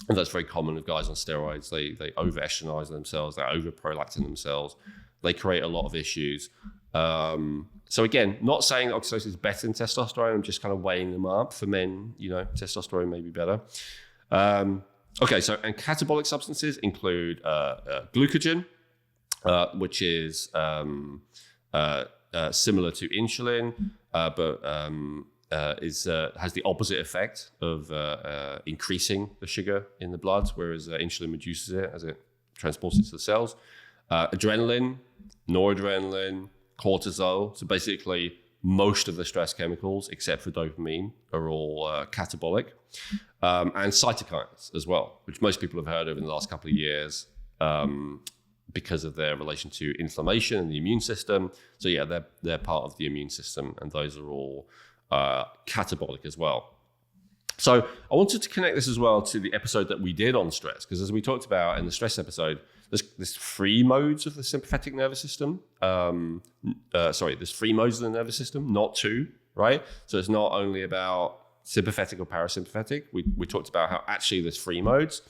that's very common with guys on steroids. They over-estrogenize themselves, they over-prolactin themselves. They create a lot of issues. So again, not saying that oxytocin is better than testosterone. I'm just kind of weighing them up. For men, testosterone may be better. Okay, so and catabolic substances include glucogen, which is similar to insulin, but has the opposite effect of increasing the sugar in the blood, whereas insulin reduces it as it transports it to the cells. Adrenaline, noradrenaline, cortisol. So basically, most of the stress chemicals, except for dopamine, are all catabolic. And cytokines as well, which most people have heard of in the last couple of years because of their relation to inflammation and the immune system. So yeah, they're part of the immune system, and those are all catabolic as well. So I wanted to connect this as well to the episode that we did on stress, because as we talked about in the stress episode, there's three modes of the sympathetic nervous system. There's three modes of the nervous system, not two, right? So it's not only about sympathetic or parasympathetic. We talked about how actually there's three modes.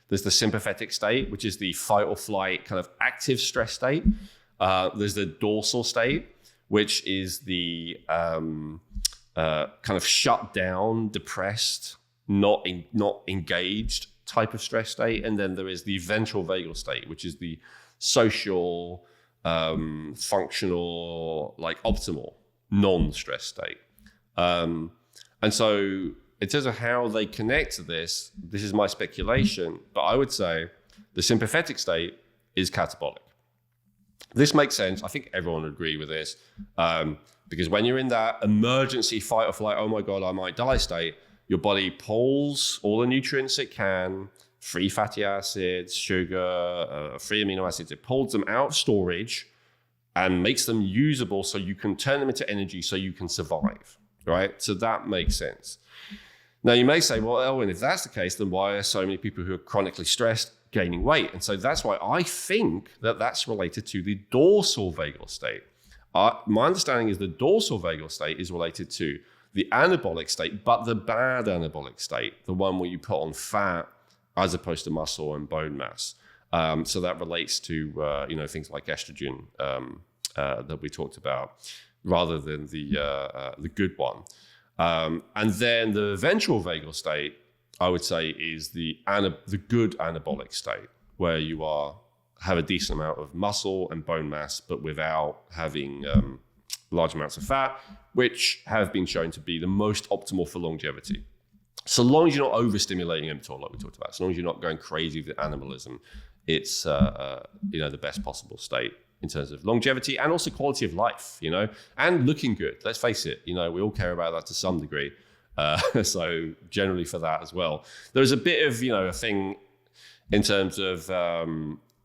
There's the sympathetic state, which is the fight or flight kind of active stress state. There's the dorsal state, which is the kind of shut down, depressed, not engaged type of stress state. And then there is the ventral vagal state, which is the social, functional, like optimal, non-stress state. And so in terms of how they connect to this is my speculation, but I would say the sympathetic state is catabolic. This makes sense. I think everyone would agree with this, because when you're in that emergency fight or flight, oh my God, I might die state, your body pulls all the nutrients it can, free fatty acids, sugar, free amino acids. It pulls them out of storage and makes them usable so you can turn them into energy so you can survive, right? So that makes sense. Now you may say, well, Elwin, if that's the case, then why are so many people who are chronically stressed gaining weight? And so that's why I think that that's related to the dorsal vagal state. My understanding is the dorsal vagal state is related to the anabolic state, but the bad anabolic state, the one where you put on fat as opposed to muscle and bone mass. So that relates to things like estrogen that we talked about, rather than the good one. And then the ventral vagal state, I would say, is the good anabolic state, where you have a decent amount of muscle and bone mass, but without having large amounts of fat, which have been shown to be the most optimal for longevity. So long as you're not overstimulating mTOR, like we talked about, so long as you're not going crazy with animalism, it's the best possible state in terms of longevity and also quality of life, and looking good. Let's face it, we all care about that to some degree. So generally for that as well. There's a bit of, a thing in terms of,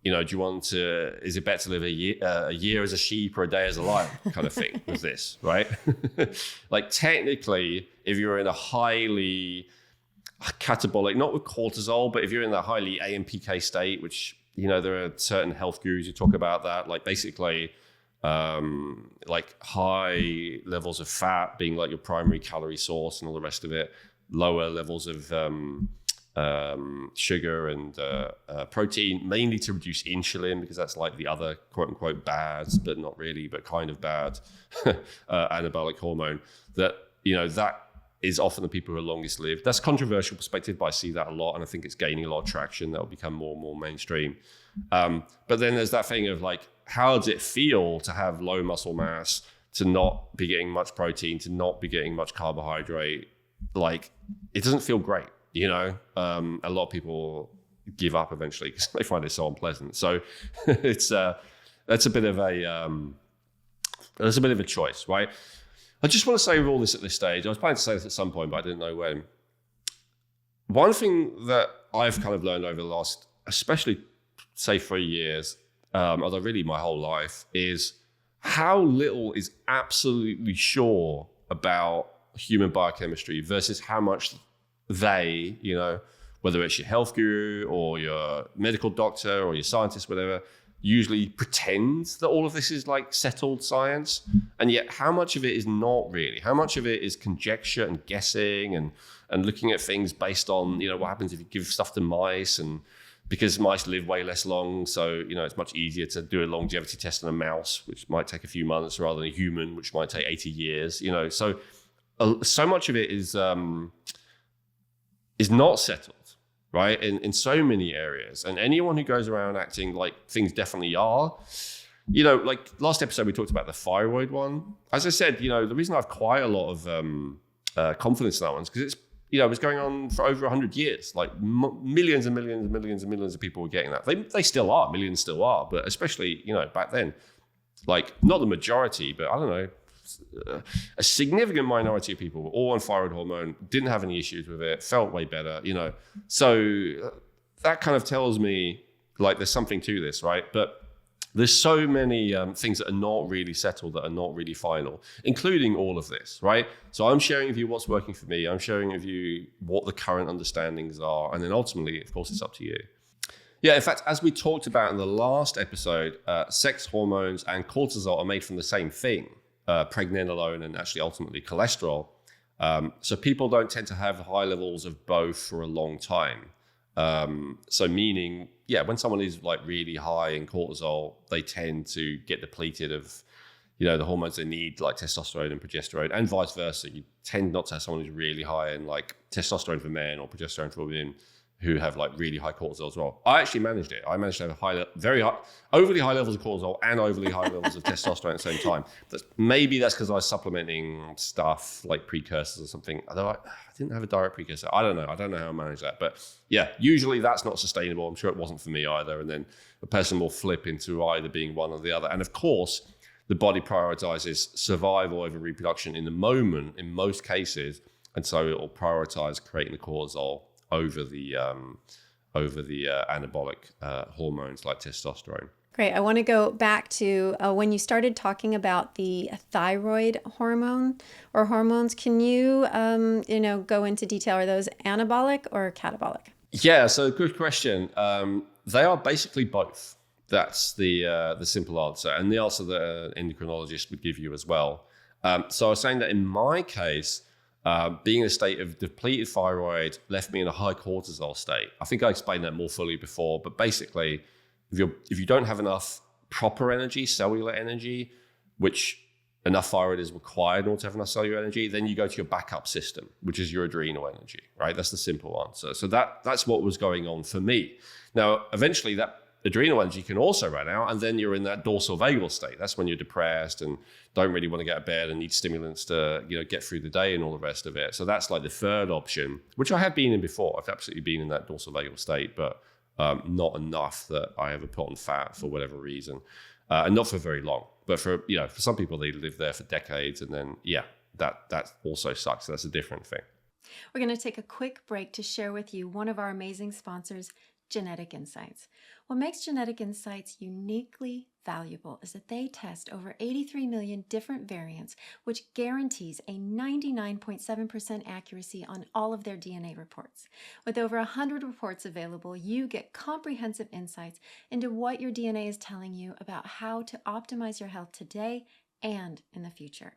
is it better to live a year as a sheep or a day as a lion kind of thing with this, right? Like technically, if you're in a highly catabolic, not with cortisol, but if you're in that highly AMPK state, which, there are certain health gurus who talk about that, like basically like high levels of fat being like your primary calorie source and all the rest of it, lower levels of sugar and protein, mainly to reduce insulin, because that's like the other quote unquote bad, but not really, but kind of bad anabolic hormone that is often the people who are longest lived. That's a controversial perspective, but I see that a lot, and I think it's gaining a lot of traction. That will become more and more mainstream. But then there's that thing of like, how does it feel to have low muscle mass, to not be getting much protein, to not be getting much carbohydrate? Like, it doesn't feel great, A lot of people give up eventually because they find it so unpleasant. So that's a bit of a choice, right? I just want to say all this at this stage. I was planning to say this at some point, but I didn't know when. One thing that I've kind of learned over the last, especially say 3 years, although really my whole life, is how little is absolutely sure about human biochemistry versus how much they, whether it's your health guru or your medical doctor or your scientist, whatever, usually pretends that all of this is like settled science. And yet how much of it is not really? How much of it is conjecture and guessing and looking at things based on, what happens if you give stuff to mice, and because mice live way less long. So, it's much easier to do a longevity test on a mouse, which might take a few months, rather than a human, which might take 80 years, so much of it is not settled. Right, in so many areas, and anyone who goes around acting like things definitely are, like last episode we talked about the thyroid one. As I said, the reason I have quite a lot of confidence in that one is because it's it was going on for over 100 years. Like millions and millions and millions and millions of people were getting that. They still are, millions still are, but especially back then, like not the majority, but I don't know. A significant minority of people were all on thyroid hormone, didn't have any issues with it, felt way better, So that kind of tells me like there's something to this, right? But there's so many things that are not really settled, that are not really final, including all of this, right? So I'm sharing with you what's working for me. I'm sharing with you what the current understandings are. And then ultimately, of course, it's up to you. Yeah, in fact, as we talked about in the last episode, sex hormones and cortisol are made from the same thing. Pregnenolone and actually ultimately cholesterol. So people don't tend to have high levels of both for a long time. So meaning, when someone is like really high in cortisol, they tend to get depleted of, the hormones they need, like testosterone and progesterone, and vice versa. You tend not to have someone who's really high in like testosterone for men or progesterone for women who have like really high cortisol as well. I actually managed it. I managed to have very high, overly high levels of cortisol and overly high levels of testosterone at the same time. Maybe that's because I was supplementing stuff like precursors or something. Although I didn't have a direct precursor. I don't know how I managed that. But yeah, usually that's not sustainable. I'm sure it wasn't for me either. And then a person will flip into either being one or the other. And of course, the body prioritizes survival over reproduction in the moment in most cases. And so it will prioritize creating the cortisol over the anabolic hormones like testosterone. Great. I want to go back to when you started talking about the thyroid hormone or hormones. Can you, go into detail? Are those anabolic or catabolic? Yeah, so good question. They are basically both. That's the simple answer, and the answer that an endocrinologist would give you as well. So I was saying that in my case, being in a state of depleted thyroid left me in a high cortisol state. I think I explained that more fully before, but basically, if you don't have enough proper energy, cellular energy, which enough thyroid is required in order to have enough cellular energy, then you go to your backup system, which is your adrenal energy, right? That's the simple answer. So that's what was going on for me. Now, eventually that adrenal energy can also run out, and then you're in that dorsal vagal state. That's when you're depressed and don't really want to get out of bed and need stimulants to get through the day and all the rest of it. So that's like the third option, which I have been in before. I've absolutely been in that dorsal vagal state, but not enough that I ever put on fat for whatever reason, and not for very long. But for some people, they live there for decades, and then that also sucks. That's a different thing. We're going to take a quick break to share with you one of our amazing sponsors, Genetic Insights. What makes Genetic Insights uniquely valuable is that they test over 83 million different variants, which guarantees a 99.7% accuracy on all of their DNA reports. With over 100 reports available, you get comprehensive insights into what your DNA is telling you about how to optimize your health today and in the future.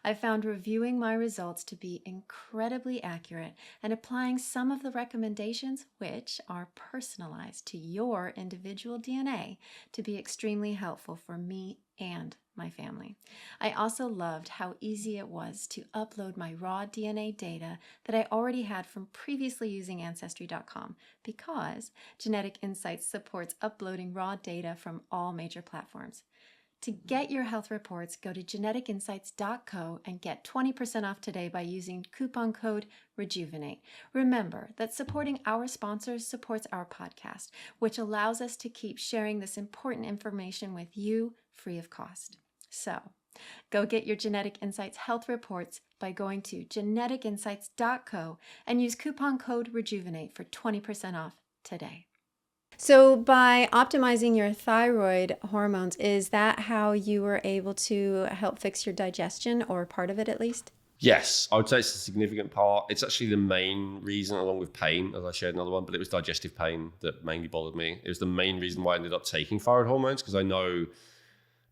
I found reviewing my results to be incredibly accurate and applying some of the recommendations, which are personalized to your individual DNA, to be extremely helpful for me and my family. I also loved how easy it was to upload my raw DNA data that I already had from previously using Ancestry.com, because Genetic Insights supports uploading raw data from all major platforms. To get your health reports, go to geneticinsights.co and get 20% off today by using coupon code Rejuvenate. Remember that supporting our sponsors supports our podcast, which allows us to keep sharing this important information with you free of cost. So, go get your Genetic Insights health reports by going to geneticinsights.co and use coupon code Rejuvenate for 20% off today. So by optimizing your thyroid hormones, is that how you were able to help fix your digestion, or part of it at least? Yes, I would say it's a significant part. It's actually the main reason, along with pain, as I shared another one, but it was digestive pain that mainly bothered me. It was the main reason why I ended up taking thyroid hormones, because I know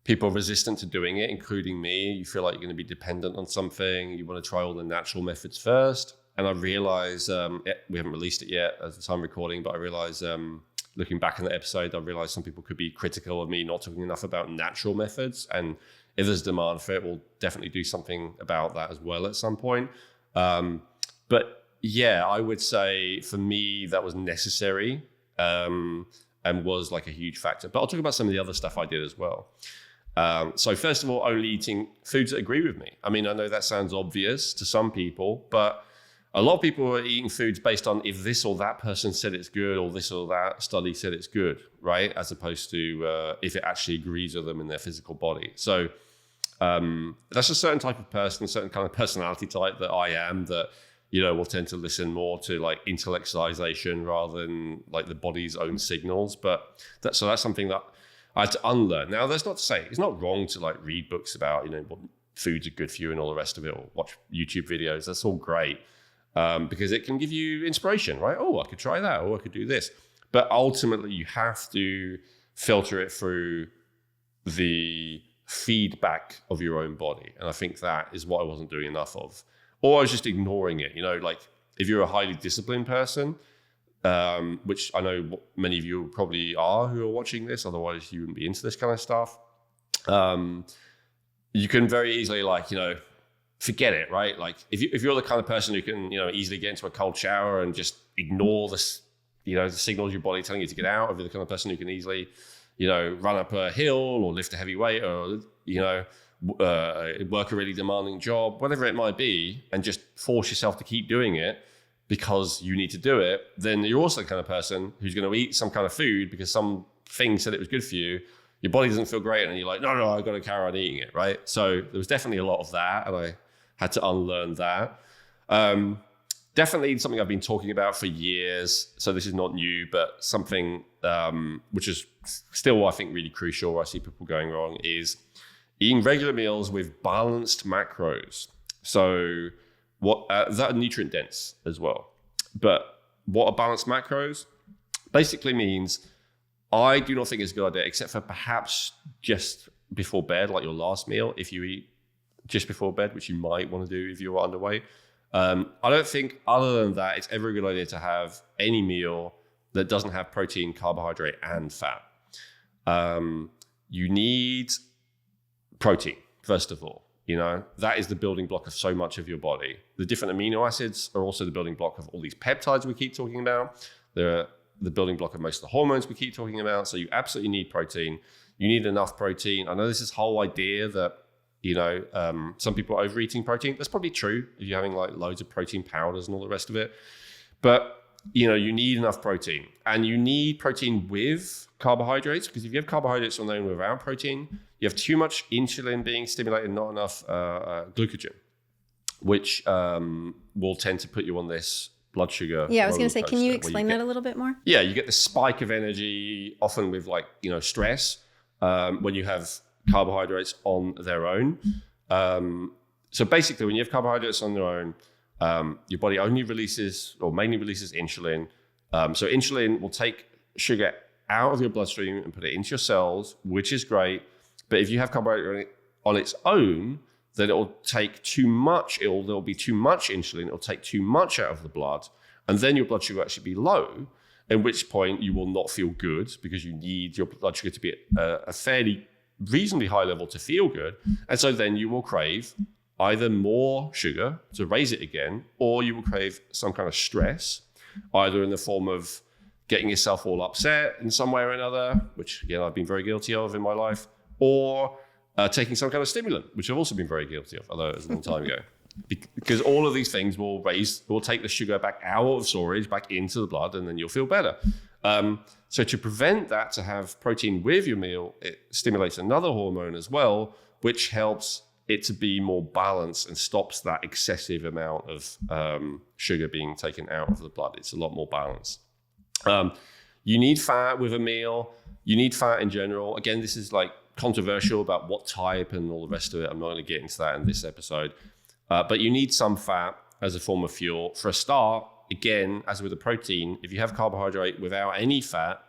people are resistant to doing it, including me. You feel like you're going to be dependent on something. You want to try all the natural methods first. And I realized, we haven't released it yet at the time recording, but I realized, looking back on the episode, I realized some people could be critical of me not talking enough about natural methods. And if there's demand for it, we'll definitely do something about that as well at some point. But yeah, I would say for me, that was necessary and was like a huge factor. But I'll talk about some of the other stuff I did as well. So first of all, only eating foods that agree with me. I mean, I know that sounds obvious to some people, but a lot of people are eating foods based on if this or that person said it's good, or this or that study said it's good, right? As opposed to if it actually agrees with them in their physical body. So that's a certain type of person, a certain kind of personality type that I am, that, you know, will tend to listen more to like intellectualization rather than like the body's own signals. But that's something that I had to unlearn. Now, that's not to say it's not wrong to like read books about, you know, what foods are good for you and all the rest of it, or watch YouTube videos. That's all great. Because it can give you inspiration, right? Oh, I could try that, or I could do this. But ultimately, you have to filter it through the feedback of your own body. And I think that is what I wasn't doing enough of. Or I was just ignoring it. You know, like if you're a highly disciplined person, which I know many of you probably are who are watching this, otherwise you wouldn't be into this kind of stuff. You can very easily, like, you know, forget it, right? Like if you're the kind of person who can, you know, easily get into a cold shower and just ignore this, you know, the signals your body telling you to get out, or if you're the kind of person who can easily, you know, run up a hill or lift a heavy weight, or, you know, work a really demanding job, whatever it might be, and just force yourself to keep doing it because you need to do it, then you're also the kind of person who's going to eat some kind of food because some thing said it was good for you. Your body doesn't feel great, and you're like, no, I've got to carry on eating it, right? So there was definitely a lot of that, and I had to unlearn that. Definitely something I've been talking about for years, so this is not new, but something which is still, I think, really crucial, where I see people going wrong, is eating regular meals with balanced macros. So what that are nutrient dense as well. But what are balanced macros? Basically means I do not think it's a good idea, except for perhaps just before bed, like your last meal, if you eat just before bed, which you might want to do if you're underweight. I don't think, other than that, it's ever a good idea to have any meal that doesn't have protein, carbohydrate, and fat. You need protein, first of all. You know, that is the building block of so much of your body. The different amino acids are also the building block of all these peptides we keep talking about. They're the building block of most of the hormones we keep talking about. So you absolutely need protein. You need enough protein. I know there's this whole idea that, you know, some people are overeating protein. That's probably true if you're having like loads of protein powders and all the rest of it. But, you know, you need enough protein, and you need protein with carbohydrates, because if you have carbohydrates on their own without protein, you have too much insulin being stimulated, not enough glycogen, which will tend to put you on this blood sugar. Yeah, I was going to say, can you explain that a little bit more? Yeah, you get this spike of energy, often with like, you know, stress, when you have carbohydrates on their own. So basically, when you have carbohydrates on their own, your body only releases, or mainly releases, insulin. So insulin will take sugar out of your bloodstream and put it into your cells, which is great. But if you have carbohydrate on its own, then it'll take too much. There'll be too much insulin. It'll take too much out of the blood, and then your blood sugar will actually be low. At which point you will not feel good, because you need your blood sugar to be at a fairly reasonably high level to feel good. And so then you will crave either more sugar to raise it again, or you will crave some kind of stress, either in the form of getting yourself all upset in some way or another, which again, I've been very guilty of in my life, or taking some kind of stimulant, which I've also been very guilty of, although it was a long time ago. Because all of these things will take the sugar back out of storage, back into the blood, and then you'll feel better. So to prevent that, to have protein with your meal, it stimulates another hormone as well, which helps it to be more balanced and stops that excessive amount of sugar being taken out of the blood. It's a lot more balanced. You need fat with a meal. You need fat in general. Again, this is like controversial about what type and all the rest of it. I'm not going to get into that in this episode. But you need some fat as a form of fuel. For a start, again, as with the protein, if you have carbohydrate without any fat,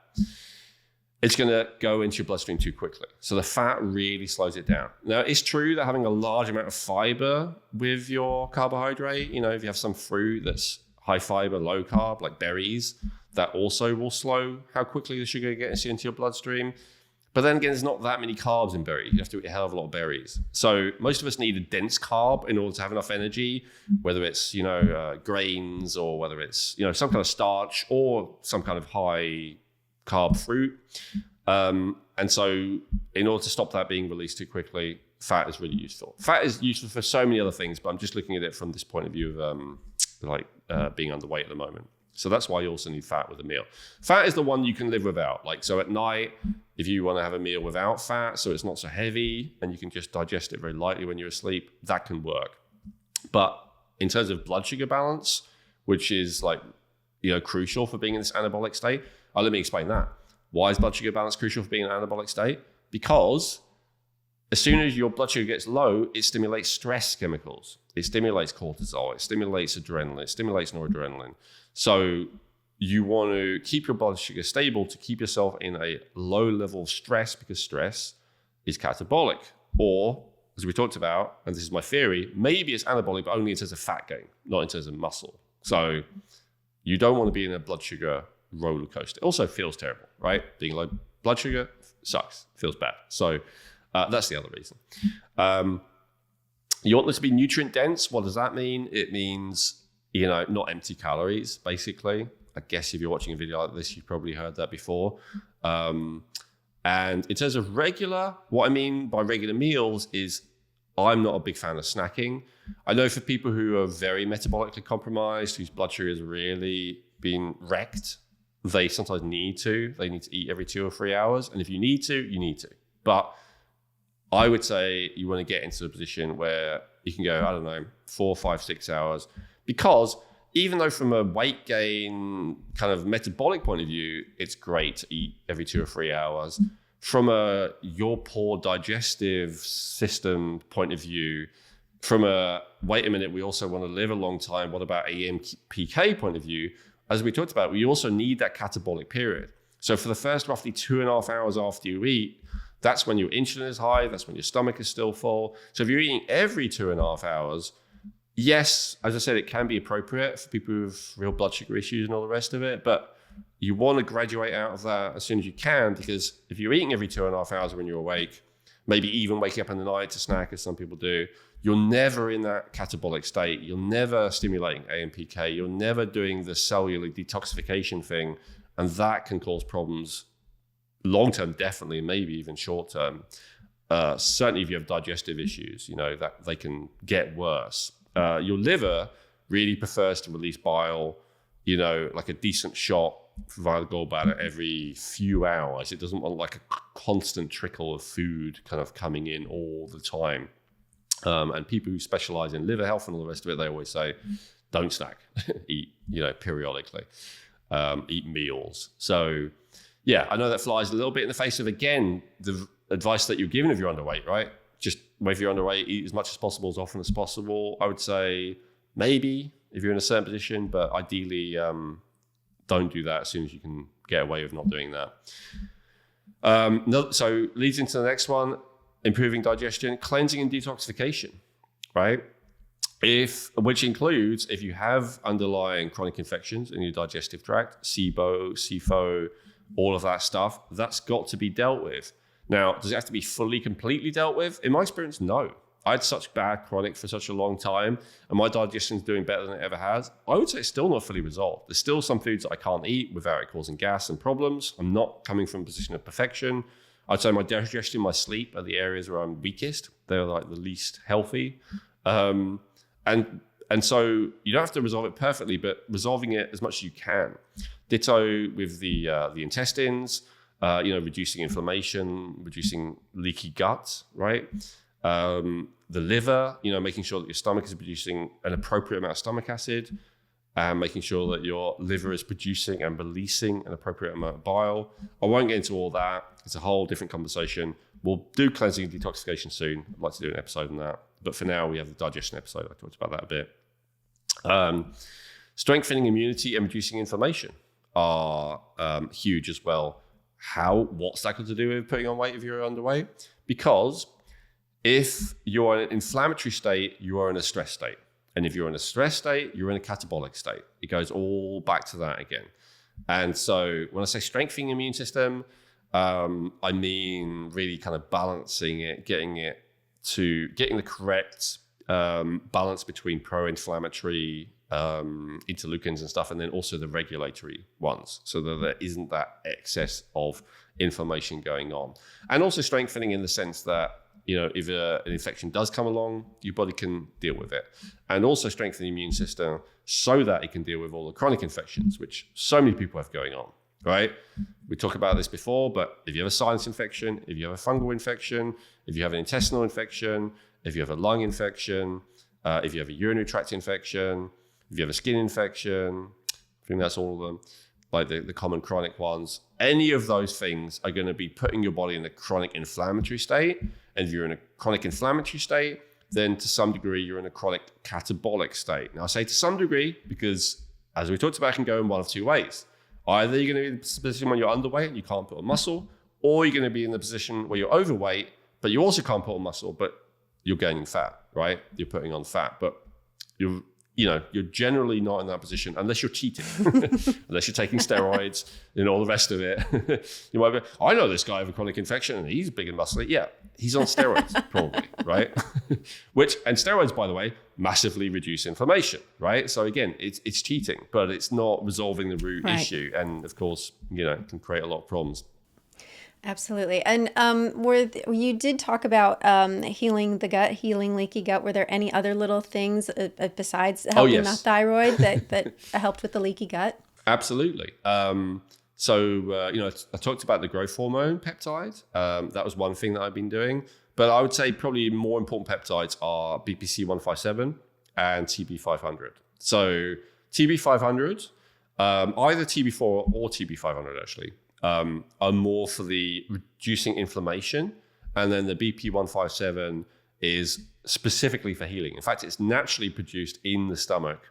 it's going to go into your bloodstream too quickly. So the fat really slows it down. Now, it's true that having a large amount of fiber with your carbohydrate, if you have some fruit that's high fiber, low carb, like berries, that also will slow how quickly the sugar gets into your bloodstream. But then again, there's not that many carbs in berries. You have to eat a hell of a lot of berries. So most of us need a dense carb in order to have enough energy, whether it's, grains, or whether it's, some kind of starch or some kind of high carb fruit. And so in order to stop that being released too quickly, fat is really useful. Fat is useful for so many other things, but I'm just looking at it from this point of view of being underweight at the moment. So that's why you also need fat with a meal. Fat is the one you can live without. So at night, if you want to have a meal without fat, so it's not so heavy and you can just digest it very lightly when you're asleep, that can work. But in terms of blood sugar balance, which is crucial for being in this anabolic state, let me explain that. Why is blood sugar balance crucial for being in an anabolic state? Because as soon as your blood sugar gets low, it stimulates stress chemicals. It stimulates cortisol. It stimulates adrenaline. It stimulates noradrenaline. So you want to keep your blood sugar stable to keep yourself in a low level of stress, because stress is catabolic. Or, as we talked about, and this is my theory, maybe it's anabolic, but only in terms of fat gain, not in terms of muscle. So you don't want to be in a blood sugar roller coaster. It also feels terrible, right? Being low blood sugar sucks, feels bad. So that's the other reason. You want them to be nutrient dense. What does that mean? It means, not empty calories, basically. I guess if you're watching a video like this, you've probably heard that before. And in terms of what I mean by regular meals is I'm not a big fan of snacking. I know for people who are very metabolically compromised, whose blood sugar has really been wrecked, they sometimes need to. They need to eat every 2 or 3 hours. And if you need to, you need to. But I would say you want to get into a position where you can go, 4, 5, 6 hours. Because even though from a weight gain kind of metabolic point of view, it's great to eat every 2 or 3 hours. From your poor digestive system point of view, from wait a minute, we also want to live a long time. What about AMPK point of view? As we talked about, we also need that catabolic period. So for the first roughly 2.5 hours after you eat, that's when your insulin is high. That's when your stomach is still full. So if you're eating every 2.5 hours, yes, as I said, it can be appropriate for people with real blood sugar issues and all the rest of it. But you want to graduate out of that as soon as you can, because if you're eating every 2.5 hours when you're awake, maybe even waking up in the night to snack, as some people do, you're never in that catabolic state. You're never stimulating AMPK. You're never doing the cellular detoxification thing. And that can cause problems long-term, definitely, maybe even short-term. Certainly if you have digestive issues, that they can get worse. Your liver really prefers to release bile, like a decent shot via the gallbladder every few hours. It doesn't want like a constant trickle of food kind of coming in all the time. And people who specialize in liver health and all the rest of it, they always say, don't snack, eat, periodically, eat meals. So yeah, I know that flies a little bit in the face of, again, the advice that you're given if you're underweight, right? Just if you're underweight, eat as much as possible, as often as possible. I would say maybe if you're in a certain position, but ideally don't do that as soon as you can get away with not doing that. So leads into the next one, improving digestion, cleansing and detoxification, right? Which includes if you have underlying chronic infections in your digestive tract, SIBO, SIFO, all of that stuff, that's got to be dealt with. Now, does it have to be fully, completely dealt with? In my experience, no. I had such bad chronic for such a long time, and my digestion's doing better than it ever has. I would say it's still not fully resolved. There's still some foods that I can't eat without it causing gas and problems. I'm not coming from a position of perfection. I'd say my digestion, my sleep are the areas where I'm weakest. They're like the least healthy. And so you don't have to resolve it perfectly, but resolving it as much as you can. Ditto with the intestines, reducing inflammation, reducing leaky gut, right? The liver, making sure that your stomach is producing an appropriate amount of stomach acid, and making sure that your liver is producing and releasing an appropriate amount of bile. I won't get into all that. It's a whole different conversation. We'll do cleansing and detoxification soon. I'd like to do an episode on that. But for now, we have the digestion episode. I talked about that a bit. Strengthening immunity and reducing inflammation are huge as well. What's that got to do with putting on weight if you're underweight? Because if you're in an inflammatory state, you are in a stress state. And if you're in a stress state, you're in a catabolic state. It goes all back to that again. And so when I say strengthening the immune system, I mean really kind of balancing it, getting the correct balance between pro-inflammatory interleukins and stuff, and then also the regulatory ones, so that there isn't that excess of inflammation going on. And also strengthening in the sense that, if an infection does come along, your body can deal with it. And also strengthen the immune system so that it can deal with all the chronic infections, which so many people have going on, right? We talked about this before, but if you have a sinus infection, if you have a fungal infection, if you have an intestinal infection, if you have a lung infection, if you have a urinary tract infection, if you have a skin infection, I think that's all of them, like the common chronic ones. Any of those things are going to be putting your body in a chronic inflammatory state. And if you're in a chronic inflammatory state, then to some degree, you're in a chronic catabolic state. Now, I say to some degree because, as we talked about, it can go in one of two ways. Either you're going to be in the position when you're underweight and you can't put on muscle, or you're going to be in the position where you're overweight, but you also can't put on muscle, but you're gaining fat, right? You're putting on fat, but you're generally not in that position unless you're cheating, unless you're taking steroids and all the rest of it. You might be, I know this guy with a chronic infection and he's big and muscly. Yeah, he's on steroids probably, right? And steroids, by the way, massively reduce inflammation, right? So again, it's cheating, but it's not resolving the root issue. And of course, it can create a lot of problems. Absolutely. And you did talk about healing the gut, healing leaky gut. Were there any other little things besides helping the thyroid that helped with the leaky gut? Absolutely. I talked about the growth hormone peptide. That was one thing that I've been doing. But I would say probably more important peptides are BPC 157 and TB500. So TB500, either TB4 or TB500 actually, are more for the reducing inflammation. And then the BP157 is specifically for healing. In fact, it's naturally produced in the stomach.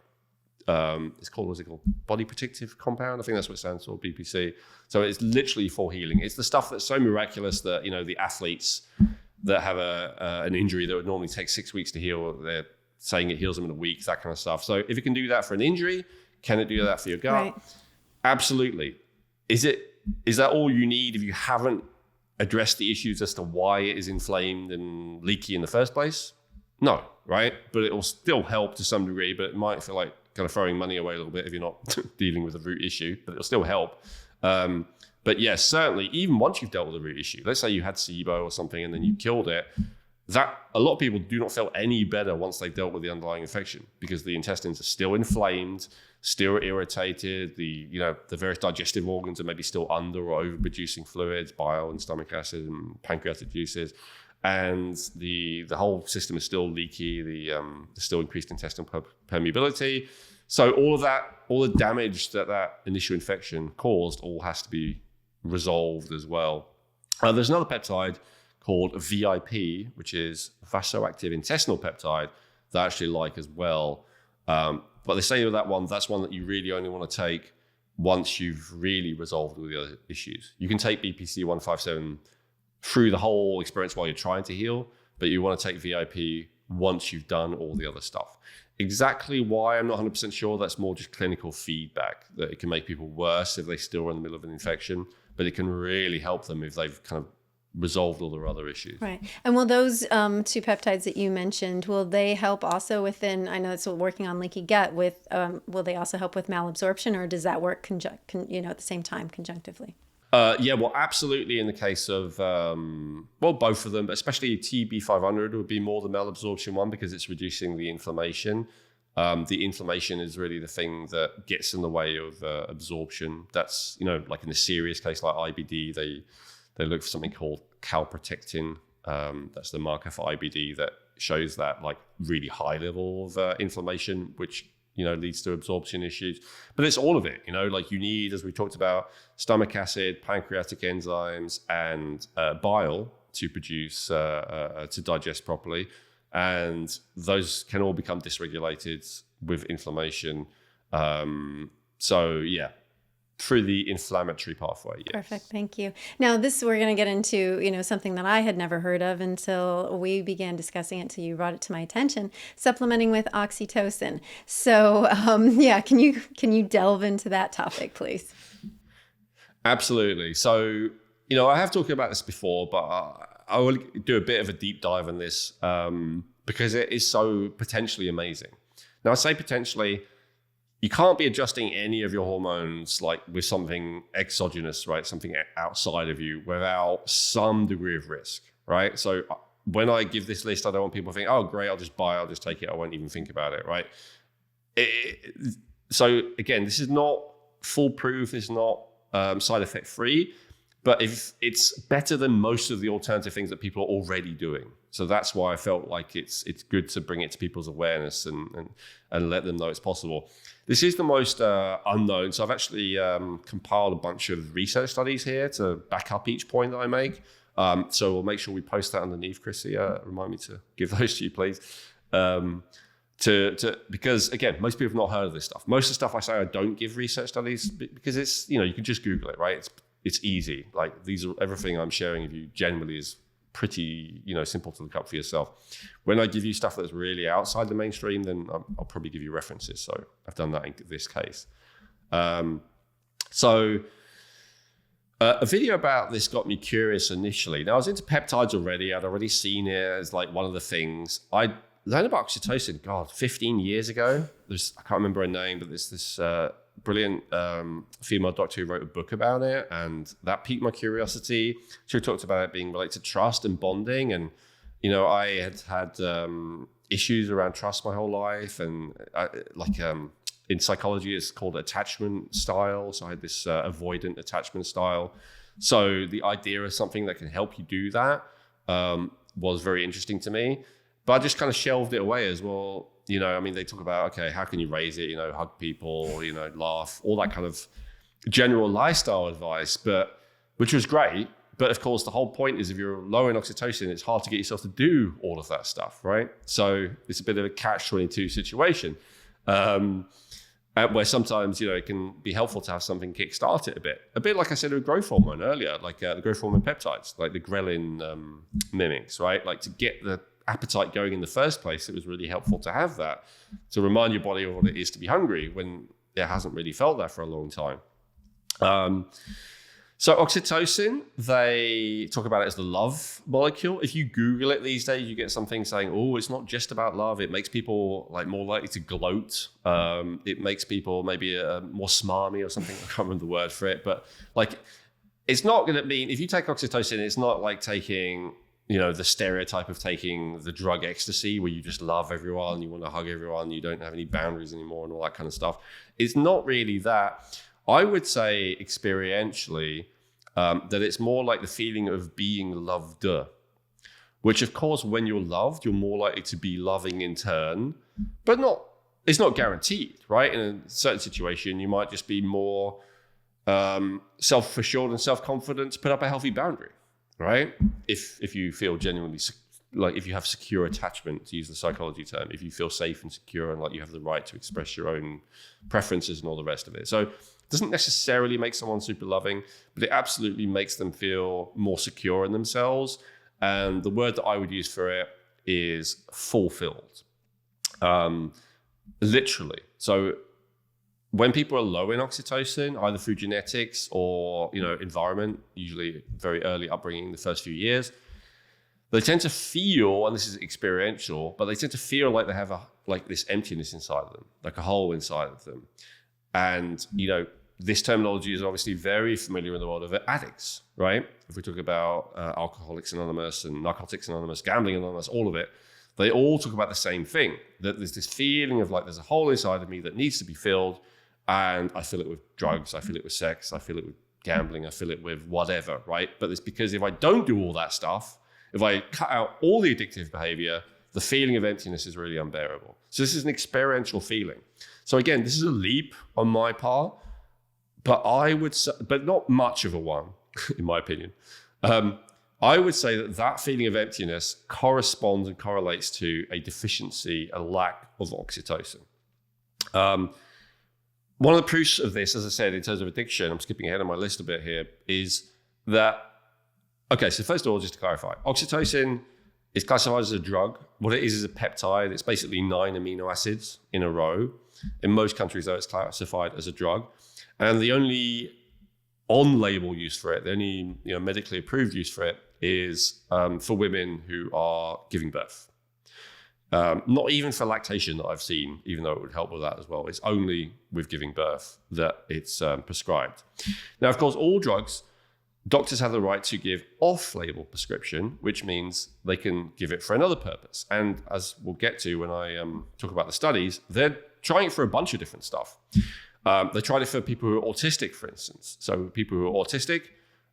What's it called? Body protective compound. I think that's what it stands for, BPC. So it's literally for healing. It's the stuff that's so miraculous that, the athletes that have an injury that would normally take 6 weeks to heal, they're saying it heals them in a week, that kind of stuff. So if it can do that for an injury, can it do that for your gut? Right. Absolutely. Is that all you need if you haven't addressed the issues as to why it is inflamed and leaky in the first place? No, right? But it will still help to some degree, but it might feel like kind of throwing money away a little bit if you're not dealing with the root issue, but it'll still help. But yes, certainly, even once you've dealt with the root issue, let's say you had SIBO or something and then you killed it, that a lot of people do not feel any better once they've dealt with the underlying infection because the intestines are still inflamed, still irritated, the various digestive organs are maybe still under or overproducing fluids, bile and stomach acid and pancreatic juices, and the whole system is still leaky, there's still increased intestinal permeability. So all the damage that initial infection caused all has to be resolved as well. There's another peptide called VIP, which is vasoactive intestinal peptide, that I actually like as well. But they say with that one, that's one that you really only want to take once you've really resolved all the other issues. You can take BPC 157 through the whole experience while you're trying to heal, but you want to take VIP once you've done all the other stuff. Exactly why, I'm not 100% sure. That's more just clinical feedback, that it can make people worse if they still are in the middle of an infection, but it can really help them if they've kind of resolved all their other issues. Right. And will those two peptides that you mentioned, will they help also within, I know it's working on leaky gut, will they also help with malabsorption, or does that work at the same time conjunctively? Yeah, well, absolutely. In the case of, both of them, but especially TB500 would be more the malabsorption one because it's reducing the inflammation. The inflammation is really the thing that gets in the way of absorption. That's, like in a serious case like IBD, they look for something called calprotectin. That's the marker for IBD that shows that like really high level of inflammation, which leads to absorption issues. But it's all of it, like you need, as we talked about, stomach acid, pancreatic enzymes, and bile to produce, to digest properly. And those can all become dysregulated with inflammation. So yeah, through the inflammatory pathway. Yes. Perfect. Thank you. Now we're going to get into, something that I had never heard of until we began discussing it, until you brought it to my attention, supplementing with oxytocin. So, can you delve into that topic, please? Absolutely. So, I have talked about this before, but I will do a bit of a deep dive on this because it is so potentially amazing. Now, I say potentially, you can't be adjusting any of your hormones like with something exogenous, right? Something outside of you without some degree of risk, right? So when I give this list, I don't want people to think, oh, great, I'll just take it. I won't even think about it, right? So again, this is not foolproof. It's not side effect free, but if it's better than most of the alternative things that people are already doing. So that's why I felt like it's good to bring it to people's awareness and let them know it's possible. This is the most unknown. So I've actually compiled a bunch of research studies here to back up each point that I make. So we'll make sure we post that underneath, Krissy. Remind me to give those to you, please. Because again, most people have not heard of this stuff. Most of the stuff I say, I don't give research studies because it's, you can just Google it, right? It's easy. Like everything I'm sharing with you generally is pretty, simple to look up for yourself. When I give you stuff that's really outside the mainstream, then I'll probably give you references. So I've done that in this case. So a video about this got me curious initially. Now I was into peptides already. I'd already seen it as like one of the things. I learned about oxytocin, 15 years ago. I can't remember her name, but there's this brilliant female doctor who wrote a book about it, and that piqued my curiosity. She talked about it being related to trust and bonding, and I had issues around trust my whole life, and in psychology it's called attachment style. So I had this avoidant attachment style. So the idea of something that can help you do that was very interesting to me, but I just kind of shelved it away as well. They talk about, okay, how can you raise it? Hug people, laugh, all that kind of general lifestyle advice, which was great. But of course, the whole point is if you're low in oxytocin, it's hard to get yourself to do all of that stuff, right? So it's a bit of a catch-22 situation where sometimes, it can be helpful to have something kickstart it a bit like I said with growth hormone earlier, like the growth hormone peptides, like the ghrelin mimics, right? Like to get the appetite going in the first place, it was really helpful to have that to remind your body of what it is to be hungry when it hasn't really felt that for a long time. So oxytocin, they talk about it as the love molecule. If you Google it these days, you get something saying, oh, it's not just about love. It makes people like more likely to gloat. It makes people maybe more smarmy or something. I can't remember the word for it, but like, it's not going to mean, if you take oxytocin, it's not like taking, the stereotype of taking the drug ecstasy where you just love everyone, you want to hug everyone, you don't have any boundaries anymore and all that kind of stuff. It's not really that. I would say experientially that it's more like the feeling of being loved, which of course, when you're loved, you're more likely to be loving in turn, but it's not guaranteed, right? In a certain situation, you might just be more self-assured and self-confident to put up a healthy boundary. Right? If you feel genuinely, like if you have secure attachment, to use the psychology term, if you feel safe and secure and like you have the right to express your own preferences and all the rest of it. So it doesn't necessarily make someone super loving, but it absolutely makes them feel more secure in themselves. And the word that I would use for it is fulfilled. Literally. So when people are low in oxytocin, either through genetics or environment, usually very early upbringing, the first few years, they tend to feel, and this is experiential, but they tend to feel like they have this emptiness inside of them, like a hole inside of them. And this terminology is obviously very familiar in the world of addicts, right? If we talk about Alcoholics Anonymous and Narcotics Anonymous, Gambling Anonymous, all of it, they all talk about the same thing, that there's this feeling of like there's a hole inside of me that needs to be filled, and I fill it with drugs, I fill it with sex, I fill it with gambling, I fill it with whatever, right? But it's because if I don't do all that stuff, if I cut out all the addictive behavior, the feeling of emptiness is really unbearable. So this is an experiential feeling. So again, this is a leap on my part, but I would say, but not much of a one, in my opinion. I would say that feeling of emptiness corresponds and correlates to a deficiency, a lack of oxytocin. One of the proofs of this, as I said, in terms of addiction, I'm skipping ahead on my list a bit here, is that, okay, so first of all, just to clarify, oxytocin is classified as a drug. What it is a peptide. It's basically 9 amino acids in a row. In most countries, though, it's classified as a drug. And the only on-label use for it, the only medically approved use for it is for women who are giving birth. Not even for lactation that I've seen, even though it would help with that as well. It's only with giving birth that it's prescribed. Now, of course, all drugs, doctors have the right to give off-label prescription, which means they can give it for another purpose. And as we'll get to when I talk about the studies, they're trying it for a bunch of different stuff. They tried it for people who are autistic, for instance. So people who are autistic,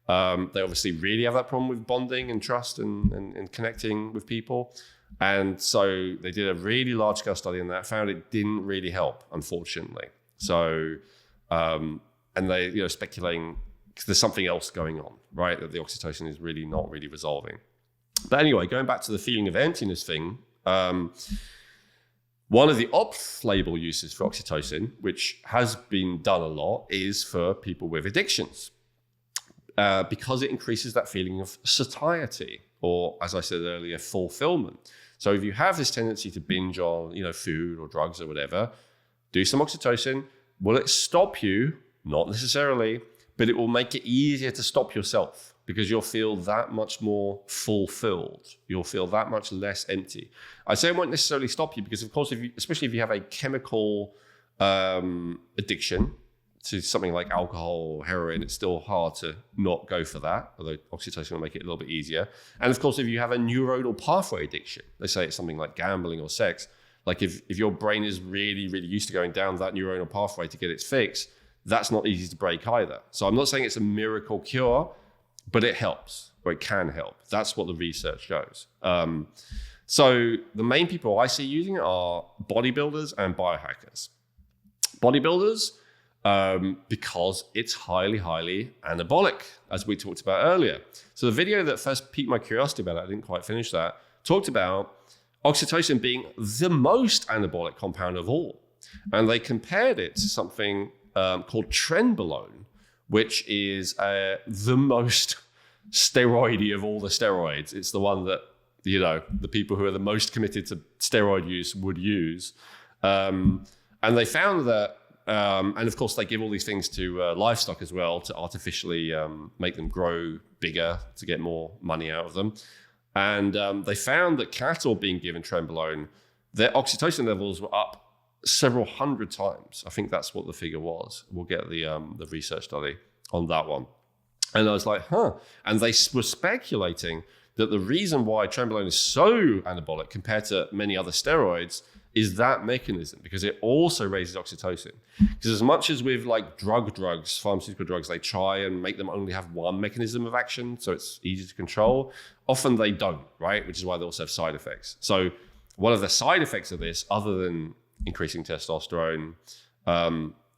they obviously really have that problem with bonding and trust and connecting with people. And so they did a really large-scale study on that, found it didn't really help, unfortunately. So, and they, speculating, because there's something else going on, right? That the oxytocin is really not really resolving. But anyway, going back to the feeling of emptiness thing, one of the off-label uses for oxytocin, which has been done a lot, is for people with addictions, because it increases that feeling of satiety, or as I said earlier, fulfillment. So if you have this tendency to binge on, food or drugs or whatever, do some oxytocin. Will it stop you? Not necessarily, but it will make it easier to stop yourself because you'll feel that much more fulfilled. You'll feel that much less empty. I say it won't necessarily stop you because, of course, especially if you have a chemical addiction to something like alcohol or heroin, it's still hard to not go for that, although oxytocin will make it a little bit easier. And of course, if you have a neuronal pathway addiction, let's say it's something like gambling or sex, like if your brain is really, really used to going down that neuronal pathway to get its fix, that's not easy to break either. So I'm not saying it's a miracle cure, but it helps, or it can help. That's what the research shows. So the main people I see using it are bodybuilders and biohackers. Bodybuilders, because it's highly, highly anabolic, as we talked about earlier. So the video that first piqued my curiosity about it, I didn't quite finish that, talked about oxytocin being the most anabolic compound of all. And they compared it to something called trenbolone, which is the most steroidy of all the steroids. It's the one that, the people who are the most committed to steroid use would use. And they found that, and of course, they give all these things to livestock as well to artificially make them grow bigger to get more money out of them. And they found that cattle being given trenbolone, their oxytocin levels were up several hundred times. I think that's what the figure was. We'll get the research study on that one. And I was like, And they were speculating that the reason why trenbolone is so anabolic compared to many other steroids is that mechanism, because it also raises oxytocin. Because as much as with like drugs, pharmaceutical drugs, they try and make them only have one mechanism of action, so it's easy to control, often they don't, right? Which is why they also have side effects. So one of the side effects of this, other than increasing testosterone,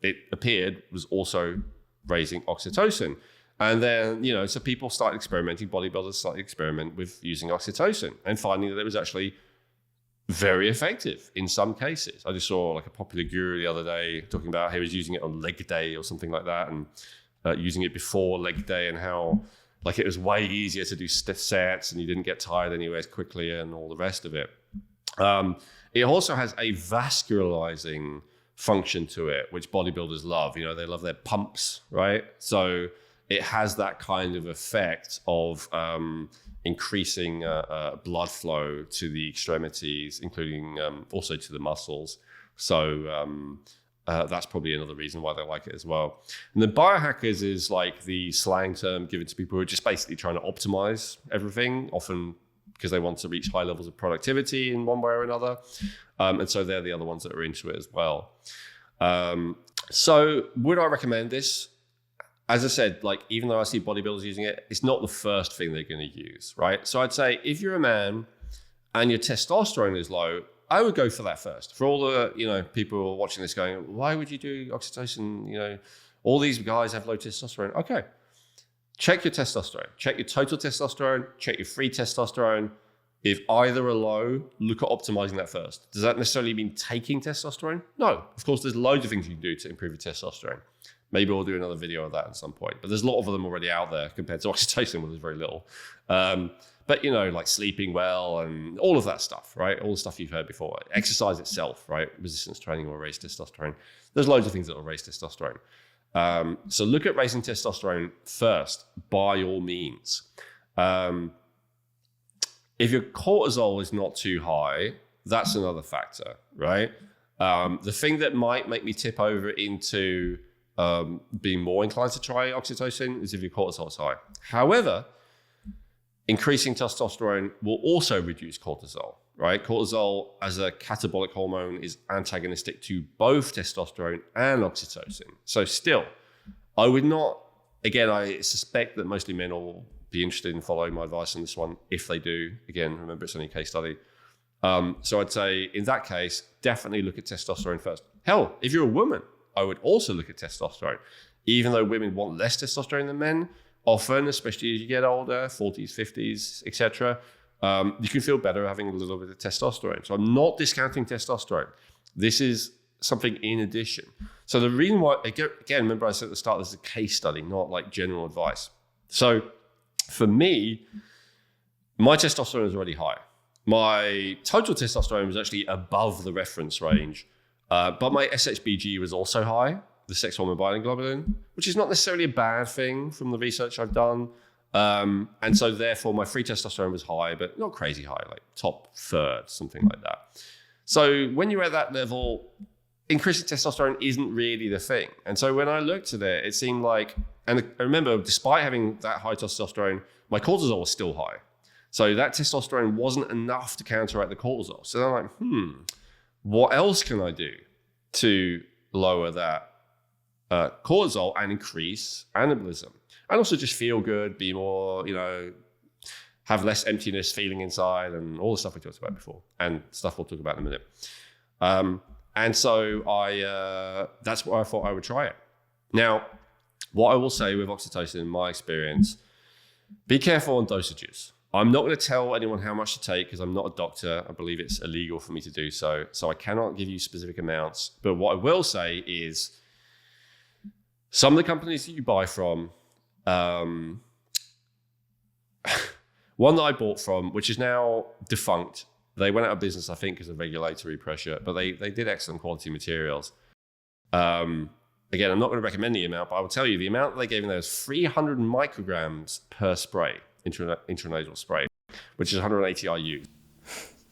it appeared was also raising oxytocin. And then, so people started experimenting, bodybuilders started experiment with using oxytocin and finding that it was actually very effective in some cases. I just saw like a popular guru the other day talking about how he was using it on leg day or something like that, and using it before leg day, and how like it was way easier to do stiff sets and you didn't get tired anyway as quickly and all the rest of it. It also has a vascularizing function to it, which bodybuilders love. They love their pumps, right? So it has that kind of effect of increasing blood flow to the extremities, including also to the muscles. So That's probably another reason why they like it as well. And then biohackers is like the slang term given to people who are just basically trying to optimize everything, often because they want to reach high levels of productivity in one way or another. And so they're the other ones that are into it as well. So would I recommend this? As I said, like, even though I see bodybuilders using it, it's not the first thing they're going to use, right? So I'd say if you're a man and your testosterone is low, I would go for that first. For all the, people who are watching this going, why would you do oxytocin? All these guys have low testosterone. Okay. Check your testosterone. Check your total testosterone. Check your free testosterone. If either are low, look at optimizing that first. Does that necessarily mean taking testosterone? No. Of course, there's loads of things you can do to improve your testosterone. Maybe we'll do another video of that at some point. But there's a lot of them already out there compared to oxytocin, where there's very little. But, like sleeping well and all of that stuff, right? All the stuff you've heard before. Exercise itself, right? Resistance training will raise testosterone. There's loads of things that will raise testosterone. So look at raising testosterone first, by all means. If your cortisol is not too high, that's another factor, right? The thing that might make me tip over into being more inclined to try oxytocin is if your cortisol is high. However, increasing testosterone will also reduce cortisol, right? Cortisol as a catabolic hormone is antagonistic to both testosterone and oxytocin. So still, I would not, again, I suspect that mostly men will be interested in following my advice on this one. If they do, again, remember it's only a case study. So I'd say in that case, definitely look at testosterone first. Hell, if you're a woman, I would also look at testosterone. Even though women want less testosterone than men, often, especially as you get older, 40s, 50s, etc., you can feel better having a little bit of testosterone. So I'm not discounting testosterone. This is something in addition. So the reason why, again, remember I said at the start, this is a case study, not like general advice. So for me, my testosterone is already high. My total testosterone was actually above the reference range, but my SHBG was also high, the sex hormone binding globulin, which is not necessarily a bad thing from the research I've done. And so therefore my free testosterone was high, but not crazy high, like top third, something like that. So when you're at that level, increasing testosterone isn't really the thing. And so when I looked at it, it seemed like, and I remember despite having that high testosterone, my cortisol was still high. So that testosterone wasn't enough to counteract the cortisol. So I'm like, what else can I do to lower that cortisol and increase anabolism? And also just feel good, be more, have less emptiness feeling inside and all the stuff we talked about before and stuff we'll talk about in a minute. And so that's why I thought I would try it. Now, what I will say with oxytocin, in my experience, be careful on dosages. I'm not going to tell anyone how much to take because I'm not a doctor. I believe it's illegal for me to do so. So I cannot give you specific amounts. But what I will say is some of the companies that you buy from, one that I bought from, which is now defunct, they went out of business, I think, because of regulatory pressure, but they did excellent quality materials. Again, I'm not going to recommend the amount, but I will tell you the amount that they gave me there was 300 micrograms per spray, intranasal spray, which is 180 IU.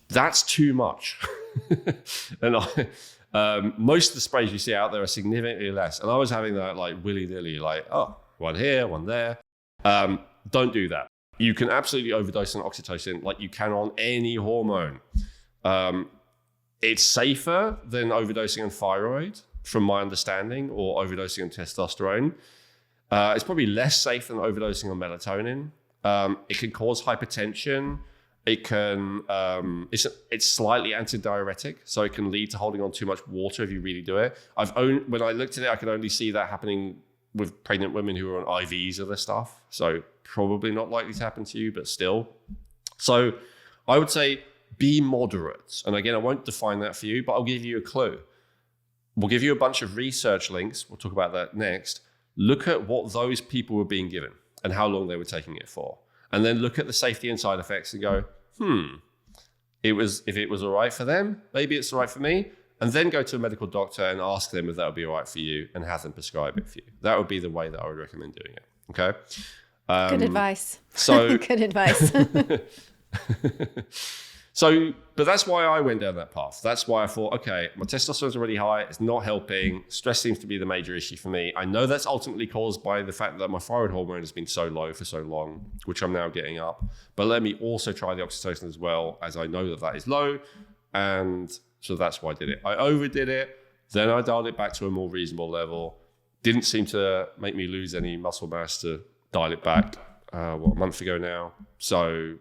That's too much. And most of the sprays you see out there are significantly less. And I was having that like willy-nilly, like, oh, one here, one there. Don't do that. You can absolutely overdose on oxytocin like you can on any hormone. It's safer than overdosing on thyroid, from my understanding, or overdosing on testosterone. It's probably less safe than overdosing on melatonin. It can cause hypertension. It can, it's slightly antidiuretic, so it can lead to holding on too much water if you really do it. When I looked at it, I could only see that happening with pregnant women who are on IVs of the stuff. So probably not likely to happen to you, but still. So I would say be moderate. And again, I won't define that for you, but I'll give you a clue. We'll give you a bunch of research links. We'll talk about that next. Look at what those people were being given and how long they were taking it for. And then look at the safety and side effects and go, if it was all right for them, maybe it's all right for me. And then go to a medical doctor and ask them if that would be all right for you and have them prescribe it for you. That would be the way that I would recommend doing it. Okay. Good advice. So good advice. So, but that's why I went down that path. That's why I thought, okay, my testosterone's already high. It's not helping. Stress seems to be the major issue for me. I know that's ultimately caused by the fact that my thyroid hormone has been so low for so long, which I'm now getting up. But let me also try the oxytocin as well, as I know that that is low. And so that's why I did it. I overdid it. Then I dialed it back to a more reasonable level. Didn't seem to make me lose any muscle mass to dial it back, a month ago now. So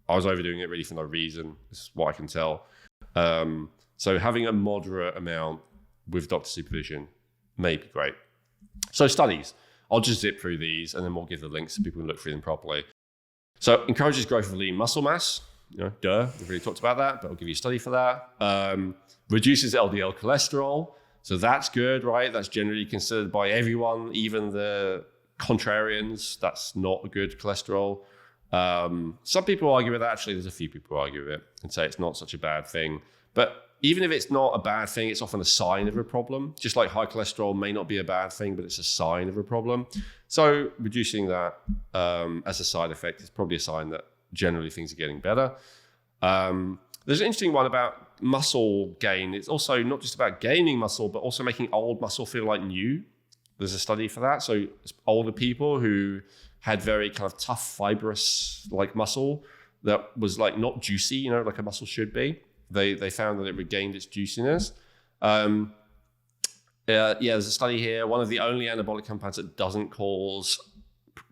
I was overdoing it really for no reason. This is what I can tell. So having a moderate amount with doctor supervision may be great. So studies, I'll just zip through these and then we'll give the links so people can look through them properly. So encourages growth of lean muscle mass. We've already talked about that, but I'll give you a study for that. Reduces LDL cholesterol. So that's good, right? That's generally considered by everyone, even the contrarians. That's not a good cholesterol. Some people argue with that. Actually, there's a few people who argue with it and say it's not such a bad thing. But even if it's not a bad thing, it's often a sign of a problem. Just like high cholesterol may not be a bad thing, but it's a sign of a problem. So reducing that as a side effect is probably a sign that generally things are getting better. There's an interesting one about muscle gain. It's also not just about gaining muscle, but also making old muscle feel like new. There's a study for that. So it's older people who had very kind of tough, fibrous like muscle that was like not juicy, like a muscle should be. They found that it regained its juiciness. There's a study here. One of the only anabolic compounds that doesn't cause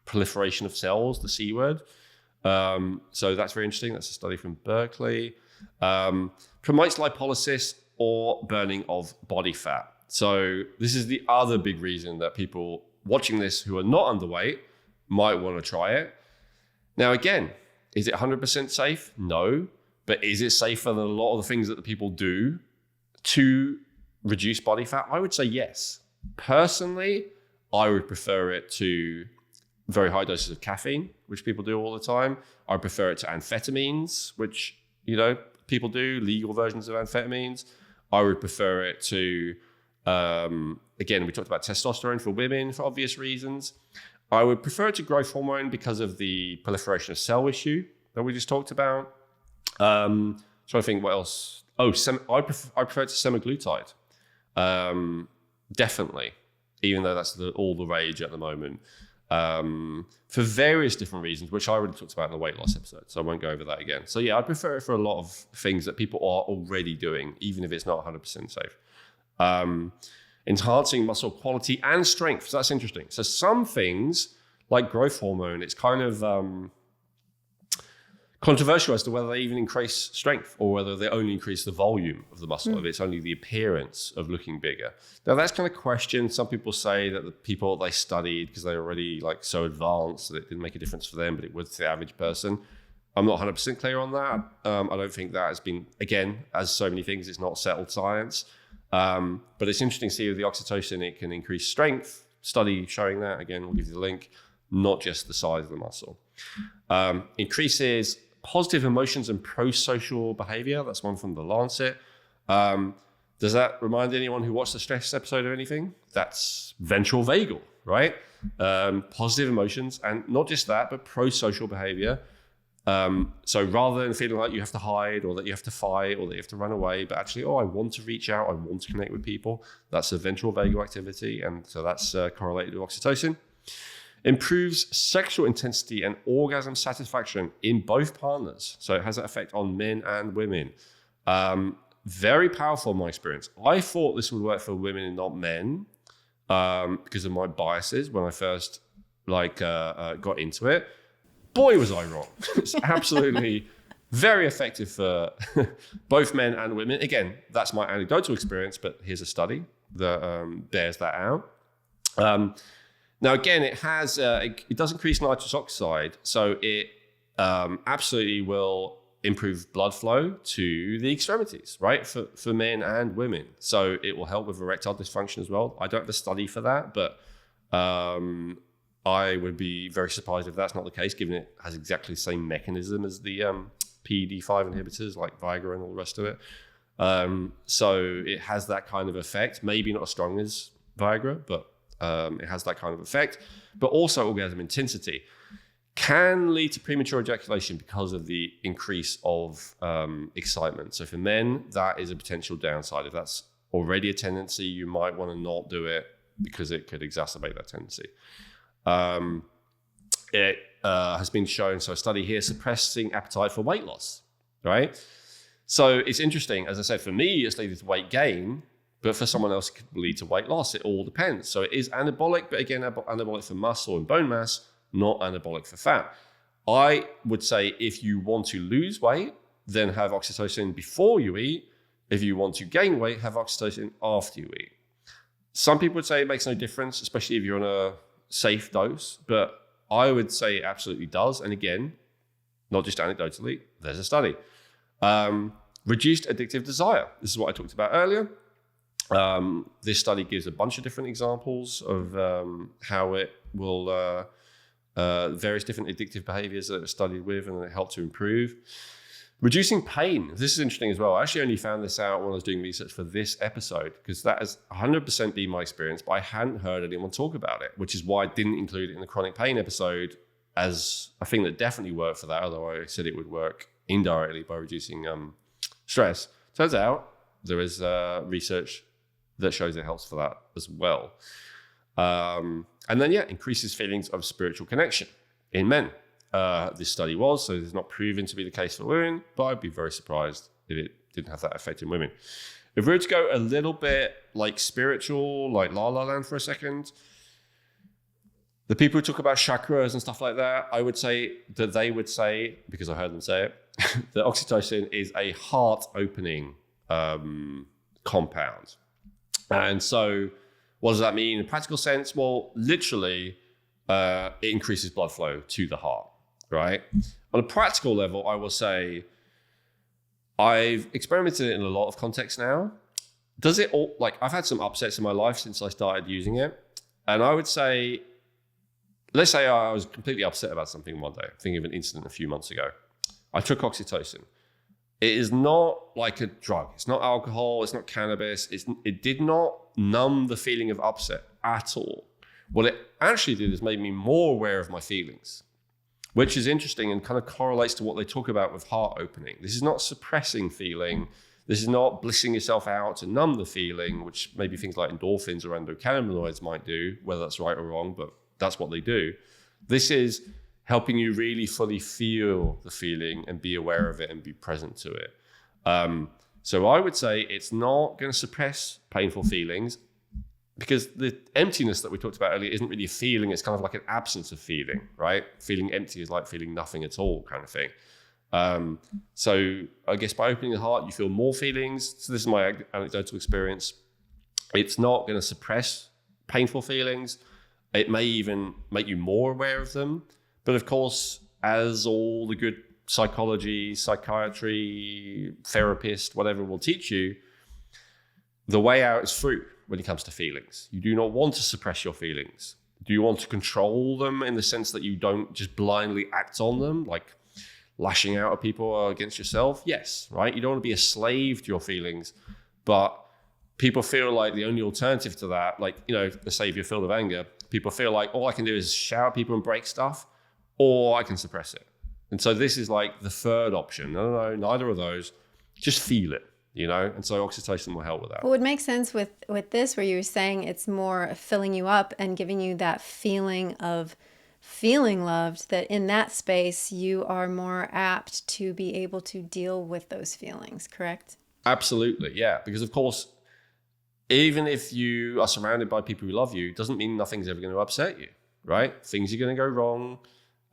proliferation of cells, the C word. So that's very interesting. That's a study from Berkeley. Promotes lipolysis or burning of body fat. So this is the other big reason that people watching this who are not underweight might want to try it. Now, again, is it 100% safe? No. But is it safer than a lot of the things that the people do to reduce body fat? I would say yes. Personally, I would prefer it to very high doses of caffeine, which people do all the time. I prefer it to amphetamines, which, people do, legal versions of amphetamines. I would prefer it to, again, we talked about testosterone for women for obvious reasons. I would prefer it to growth hormone because of the proliferation of cell issue that we just talked about. Trying to think what else. I prefer it to semaglutide. Definitely, even though that's all the rage at the moment. For various different reasons, which I already talked about in the weight loss episode, so I won't go over that again. So yeah, I prefer it for a lot of things that people are already doing, even if it's not 100% safe. Enhancing muscle quality and strength. So that's interesting. So some things, like growth hormone, it's kind of controversial as to whether they even increase strength or whether they only increase the volume of the muscle, if it's only the appearance of looking bigger. Now that's kind of questioned. Some people say that the people they studied, because they're already like so advanced that it didn't make a difference for them, but it would to the average person. I'm not 100% clear on that. I don't think that has been, again, as so many things, it's not settled science. But it's interesting to see with the oxytocin, it can increase strength. Study showing that, again, we'll give you the link, not just the size of the muscle. Increases positive emotions and prosocial behaviour. That's one from The Lancet. Does that remind anyone who watched the stress episode of anything? That's ventral vagal, right? Positive emotions, and not just that, but prosocial behaviour. So rather than feeling like you have to hide or that you have to fight or that you have to run away, but actually, I want to reach out, I want to connect with people. That's a ventral vagal activity, and so that's correlated with oxytocin. Improves sexual intensity and orgasm satisfaction in both partners. So it has an effect on men and women. Very powerful in my experience. I thought this would work for women and not men because of my biases when I first got into it. Boy, was I wrong. It's absolutely very effective for both men and women. Again, that's my anecdotal experience, but here's a study that bears that out. Now, again, it has it does increase nitrous oxide, so it absolutely will improve blood flow to the extremities, right, for men and women. So it will help with erectile dysfunction as well. I don't have a study for that, but I would be very surprised if that's not the case, given it has exactly the same mechanism as the PDE5 inhibitors like Viagra and all the rest of it. So it has that kind of effect, maybe not as strong as Viagra, but it has that kind of effect, but also orgasm intensity. can lead to premature ejaculation because of the increase of excitement. So for men, that is a potential downside. If that's already a tendency, you might want to not do it because it could exacerbate that tendency. It has been shown, so a study here, suppressing appetite for weight loss, right? So it's interesting, as I said, for me, it's leading to weight gain, but for someone else, it could lead to weight loss. It all depends. So it is anabolic, but again, anabolic for muscle and bone mass, not anabolic for fat. I would say if you want to lose weight, then have oxytocin before you eat. If you want to gain weight, have oxytocin after you eat. Some people would say it makes no difference, especially if you're on a safe dose, but I would say it absolutely does. And again, not just anecdotally, there's a study. Reduced addictive desire. This is what I talked about earlier. This study gives a bunch of different examples of how it will, various different addictive behaviors that it was studied with, and it helped to improve. Reducing pain. This is interesting as well. I actually only found this out when I was doing research for this episode, because that has 100% been my experience, but I hadn't heard anyone talk about it, which is why I didn't include it in the chronic pain episode as a thing that definitely worked for that, although I said it would work indirectly by reducing stress. Turns out there is research that shows it helps for that as well. And then, increases feelings of spiritual connection in men. This study was, so it's not proven to be the case for women, but I'd be very surprised if it didn't have that effect in women. If we were to go a little bit like spiritual, like La La Land for a second, the people who talk about chakras and stuff like that, I would say that they would say, because I heard them say it, that oxytocin is a heart-opening compound. And so what does that mean in a practical sense? Well, literally, it increases blood flow to the heart, right? On a practical level, I will say I've experimented it in a lot of contexts now. Does it all, like, I've had some upsets in my life since I started using it. And I would say, let's say I was completely upset about something one day, thinking of an incident a few months ago. I took oxytocin. It is not like a drug. It's not alcohol. It's not cannabis. It did not numb the feeling of upset at all. What it actually did is made me more aware of my feelings, which is interesting and kind of correlates to what they talk about with heart opening. This is not suppressing feeling. This is not blissing yourself out to numb the feeling, which maybe things like endorphins or endocannabinoids might do, whether that's right or wrong, but that's what they do. This is helping you really fully feel the feeling and be aware of it and be present to it. So I would say it's not going to suppress painful feelings, because the emptiness that we talked about earlier isn't really a feeling. It's kind of like an absence of feeling, right? Feeling empty is like feeling nothing at all kind of thing. So I guess by opening the heart, you feel more feelings. So this is my anecdotal experience. It's not going to suppress painful feelings. It may even make you more aware of them. But of course, as all the good psychology, psychiatry, therapist, whatever will teach you, the way out is through when it comes to feelings. You do not want to suppress your feelings. Do you want to control them in the sense that you don't just blindly act on them, like lashing out at people or against yourself? Yes, right? You don't want to be a slave to your feelings, but people feel like the only alternative to that, like, you know, let's say if you're filled with anger, people feel like all I can do is shout at people and break stuff, or I can suppress it. And so this is like the third option. No, neither of those. Just feel it, you know? And so oxytocin will help with that. Well, it would make sense with this, where you were saying it's more filling you up and giving you that feeling of feeling loved, that in that space, you are more apt to be able to deal with those feelings, correct? Absolutely, yeah. Because of course, even if you are surrounded by people who love you, doesn't mean nothing's ever going to upset you, right? Things are going to go wrong.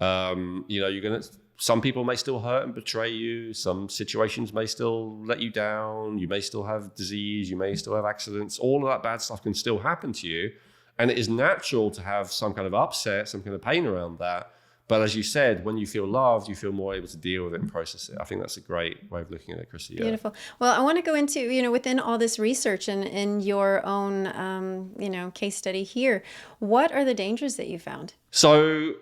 You know, some people may still hurt and betray you. Some situations may still let you down. You may still have disease. You may still have accidents. All of that bad stuff can still happen to you. And it is natural to have some kind of upset, some kind of pain around that. But as you said, when you feel loved, you feel more able to deal with it and process it. I think that's a great way of looking at it, Krissy. Yeah. Beautiful. Well, I want to go into, you know, within all this research and in your own, you know, case study here, what are the dangers that you found? So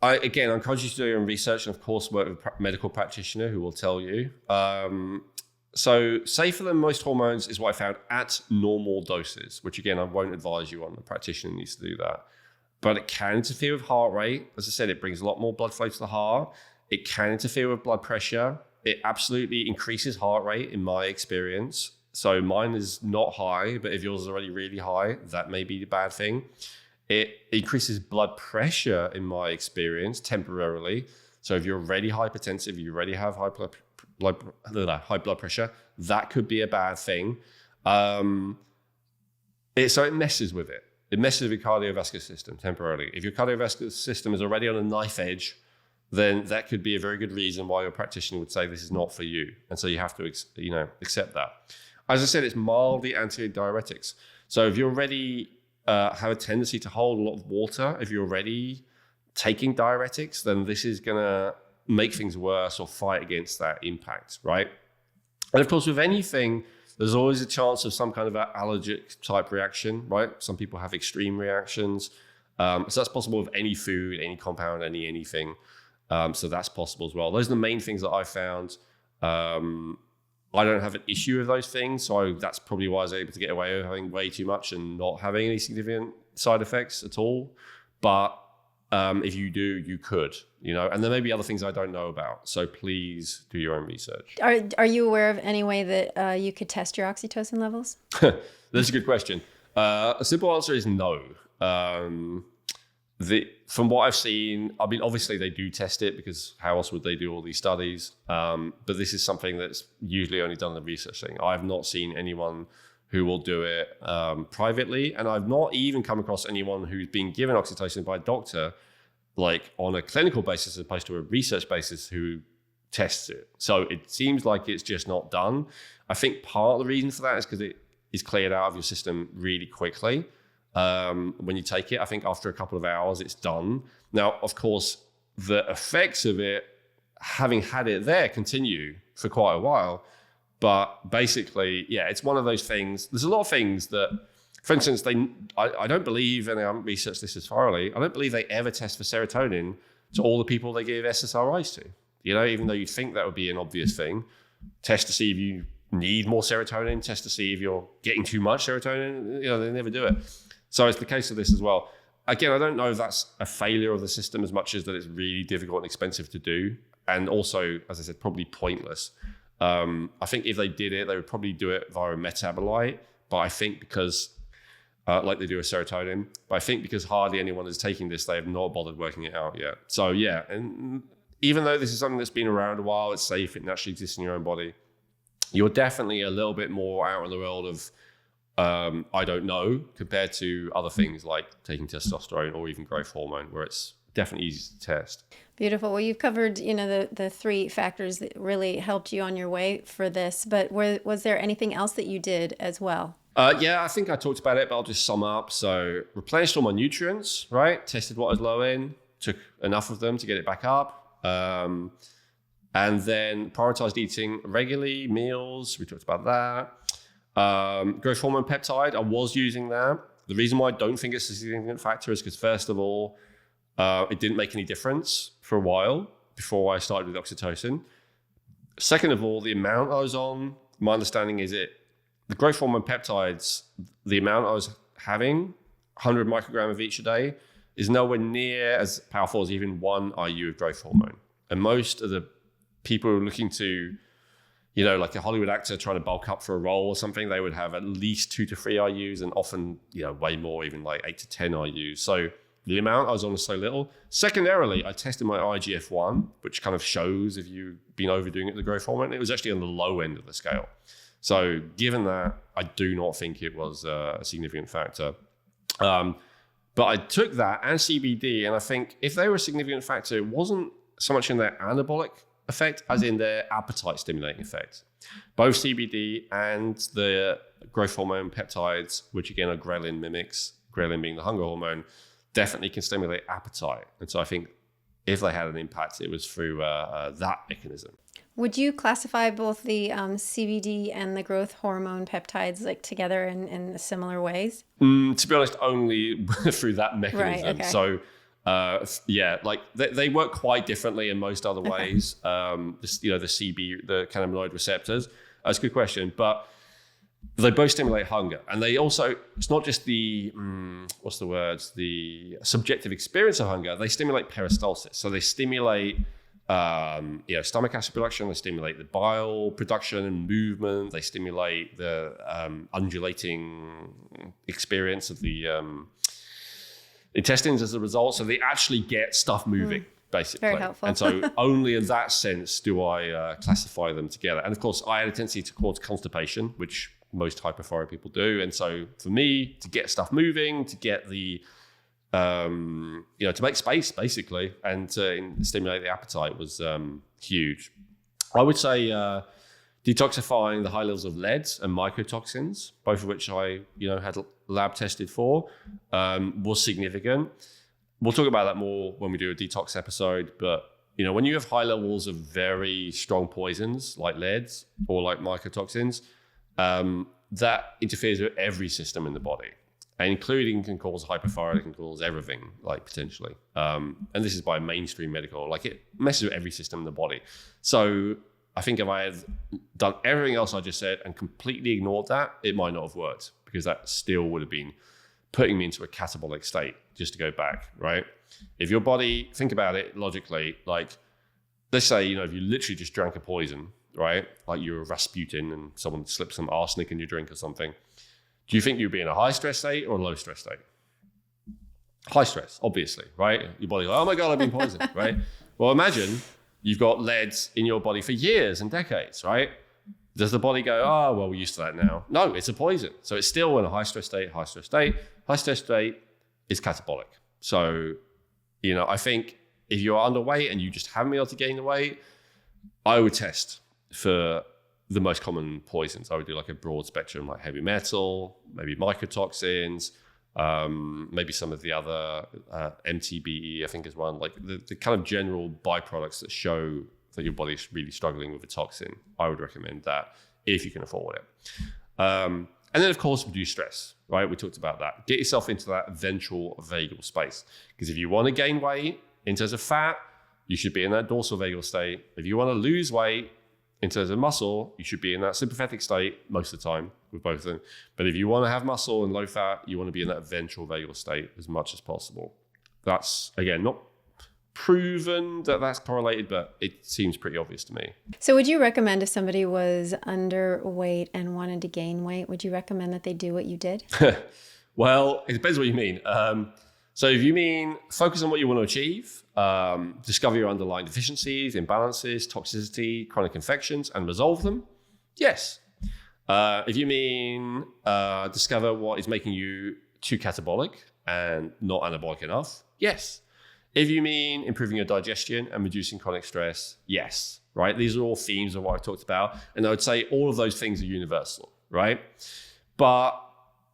I encourage you to do your own research and, of course, work with a medical practitioner who will tell you. So safer than most hormones is what I found at normal doses, which, again, I won't advise you on. The practitioner needs to do that. but it can interfere with heart rate. As I said, it brings a lot more blood flow to the heart. It can interfere with blood pressure. It absolutely increases heart rate in my experience. So mine is not high, but if yours is already really high, that may be a bad thing. It increases blood pressure in my experience temporarily. So if you're already hypertensive, you already have high blood pressure, that could be a bad thing. So it messes with it. It messes with your cardiovascular system temporarily. If your cardiovascular system is already on a knife edge, then that could be a very good reason why your practitioner would say this is not for you. And so you have to, accept that. As I said, it's mildly antidiuretics. So if you already have a tendency to hold a lot of water, if you're already taking diuretics, then this is going to make things worse or fight against that impact, right? And of course, with anything, there's always a chance of some kind of an allergic type reaction, right? Some people have extreme reactions. So that's possible with any food, any compound, anything. So that's possible as well. Those are the main things that I found. I don't have an issue with those things. So that's probably why I was able to get away with having way too much and not having any significant side effects at all. But if you do, you could, and there may be other things I don't know about. So please do your own research. Are you aware of any way that you could test your oxytocin levels? That's a good question. A simple answer is no. From what I've seen, I mean, obviously they do test it because how else would they do all these studies? But this is something that's usually only done in the research thing. I have not seen anyone who will do it privately. And I've not even come across anyone who's been given oxytocin by a doctor, like on a clinical basis as opposed to a research basis, who tests it. So it seems like it's just not done. I think part of the reason for that is because it is cleared out of your system really quickly. When you take it, I think after a couple of hours, it's done. Now, of course, the effects of it, having had it there, continue for quite a while. But basically, yeah, it's one of those things. There's a lot of things that, for instance, I don't believe, and I haven't researched this as thoroughly, I don't believe they ever test for serotonin to all the people they give SSRIs to. Even though you'd think that would be an obvious thing, test to see if you need more serotonin, test to see if you're getting too much serotonin. They never do it. So it's the case of this as well. Again, I don't know if that's a failure of the system as much as that it's really difficult and expensive to do. And also, as I said, probably pointless. I think if they did it, they would probably do it via a metabolite. But I think because, like they do with serotonin, but I think because hardly anyone is taking this, they have not bothered working it out yet. So yeah, and even though this is something that's been around a while, it's safe, it naturally exists in your own body, you're definitely a little bit more out in the world of I don't know, compared to other things like taking testosterone or even growth hormone, where it's definitely easy to test. Beautiful. Well, you've covered, the three factors that really helped you on your way for this, but was there anything else that you did as well? Yeah, I think I talked about it, but I'll just sum up. So replenished all my nutrients, right? Tested what was low in, took enough of them to get it back up. And then prioritized eating regularly, meals, we talked about that. Growth hormone peptide, I was using that. The reason why I don't think it's a significant factor is because, first of all, it didn't make any difference for a while before I started with oxytocin. Second of all, the amount I was on, my understanding is the growth hormone peptides, the amount I was having, 100 microgram of each a day, is nowhere near as powerful as even 1 IU of growth hormone. And most of the people who are looking to, like a Hollywood actor trying to bulk up for a role or something, they would have at least 2 to 3 IUs and often, way more, even like 8 to 10 IUs. So the amount I was on was so little. Secondarily, I tested my IGF-1, which kind of shows if you've been overdoing it with the growth hormone. It was actually on the low end of the scale. So given that, I do not think it was a significant factor. But I took that and CBD, and I think if they were a significant factor, it wasn't so much in their anabolic effect as in their appetite stimulating effect. Both CBD and the growth hormone peptides, which again are ghrelin mimics, ghrelin being the hunger hormone, definitely can stimulate appetite. And so I think if they had an impact, it was through that mechanism. Would you classify both the CBD and the growth hormone peptides together in similar ways? To be honest, only through that mechanism. Right, okay. So they work quite differently in most other ways. The CB, the cannabinoid receptors. That's a good question. But they both stimulate hunger, and they also, it's not just the subjective experience of hunger. They stimulate peristalsis, so they stimulate stomach acid production. They stimulate the bile production and movement. They stimulate the undulating experience of the intestines as a result. So they actually get stuff moving. Basically. Very helpful. And so only in that sense do I classify them together. And of course, I had a tendency to cause constipation, which most hypothyroid people do. And so for me, to get stuff moving, to get the, to make space, basically, and to stimulate the appetite was huge. I would say detoxifying the high levels of lead and mycotoxins, both of which I, had lab tested for, was significant. We'll talk about that more when we do a detox episode, but when you have high levels of very strong poisons like leads or like mycotoxins, that interferes with every system in the body, and including can cause hypothyroid, can cause everything, like potentially. And this is by mainstream medical, like it messes with every system in the body. So I think if I had done everything else I just said and completely ignored that, it might not have worked, because that still would have been putting me into a catabolic state, just to go back, right? If your body, think about it logically, like let's say, if you literally just drank a poison, right? Like you're a Rasputin and someone slipped some arsenic in your drink or something. Do you think you'd be in a high stress state or a low stress state? High stress, obviously, right? Your body's like, oh my God, I've been poisoned, right? Well, imagine you've got lead in your body for years and decades, right? Does the body go, oh, well, we're used to that now? No, it's a poison. So it's still in a high stress state. High stress state is catabolic. So, I think if you're underweight and you just haven't been able to gain the weight, I would test for the most common poisons. I would do like a broad spectrum, like heavy metal, maybe mycotoxins, maybe some of the other MTBE, I think is one, like the kind of general byproducts that show that your body's really struggling with a toxin. I would recommend that if you can afford it. And then, of course, reduce stress, right? We talked about that. Get yourself into that ventral vagal space. Because if you want to gain weight in terms of fat, you should be in that dorsal vagal state. If you want to lose weight in terms of muscle, you should be in that sympathetic state most of the time with both of them. But if you want to have muscle and low fat, you want to be in that ventral vagal state as much as possible. That's, again, not proven that that's correlated, but it seems pretty obvious to me. So would you recommend, if somebody was underweight and wanted to gain weight, would you recommend that they do what you did? Well, it depends what you mean. So if you mean focus on what you want to achieve, discover your underlying deficiencies, imbalances, toxicity, chronic infections, and resolve them, yes. If you mean discover what is making you too catabolic and not anabolic enough, yes. If you mean improving your digestion and reducing chronic stress, yes, right? These are all themes of what I've talked about. And I would say all of those things are universal, right? But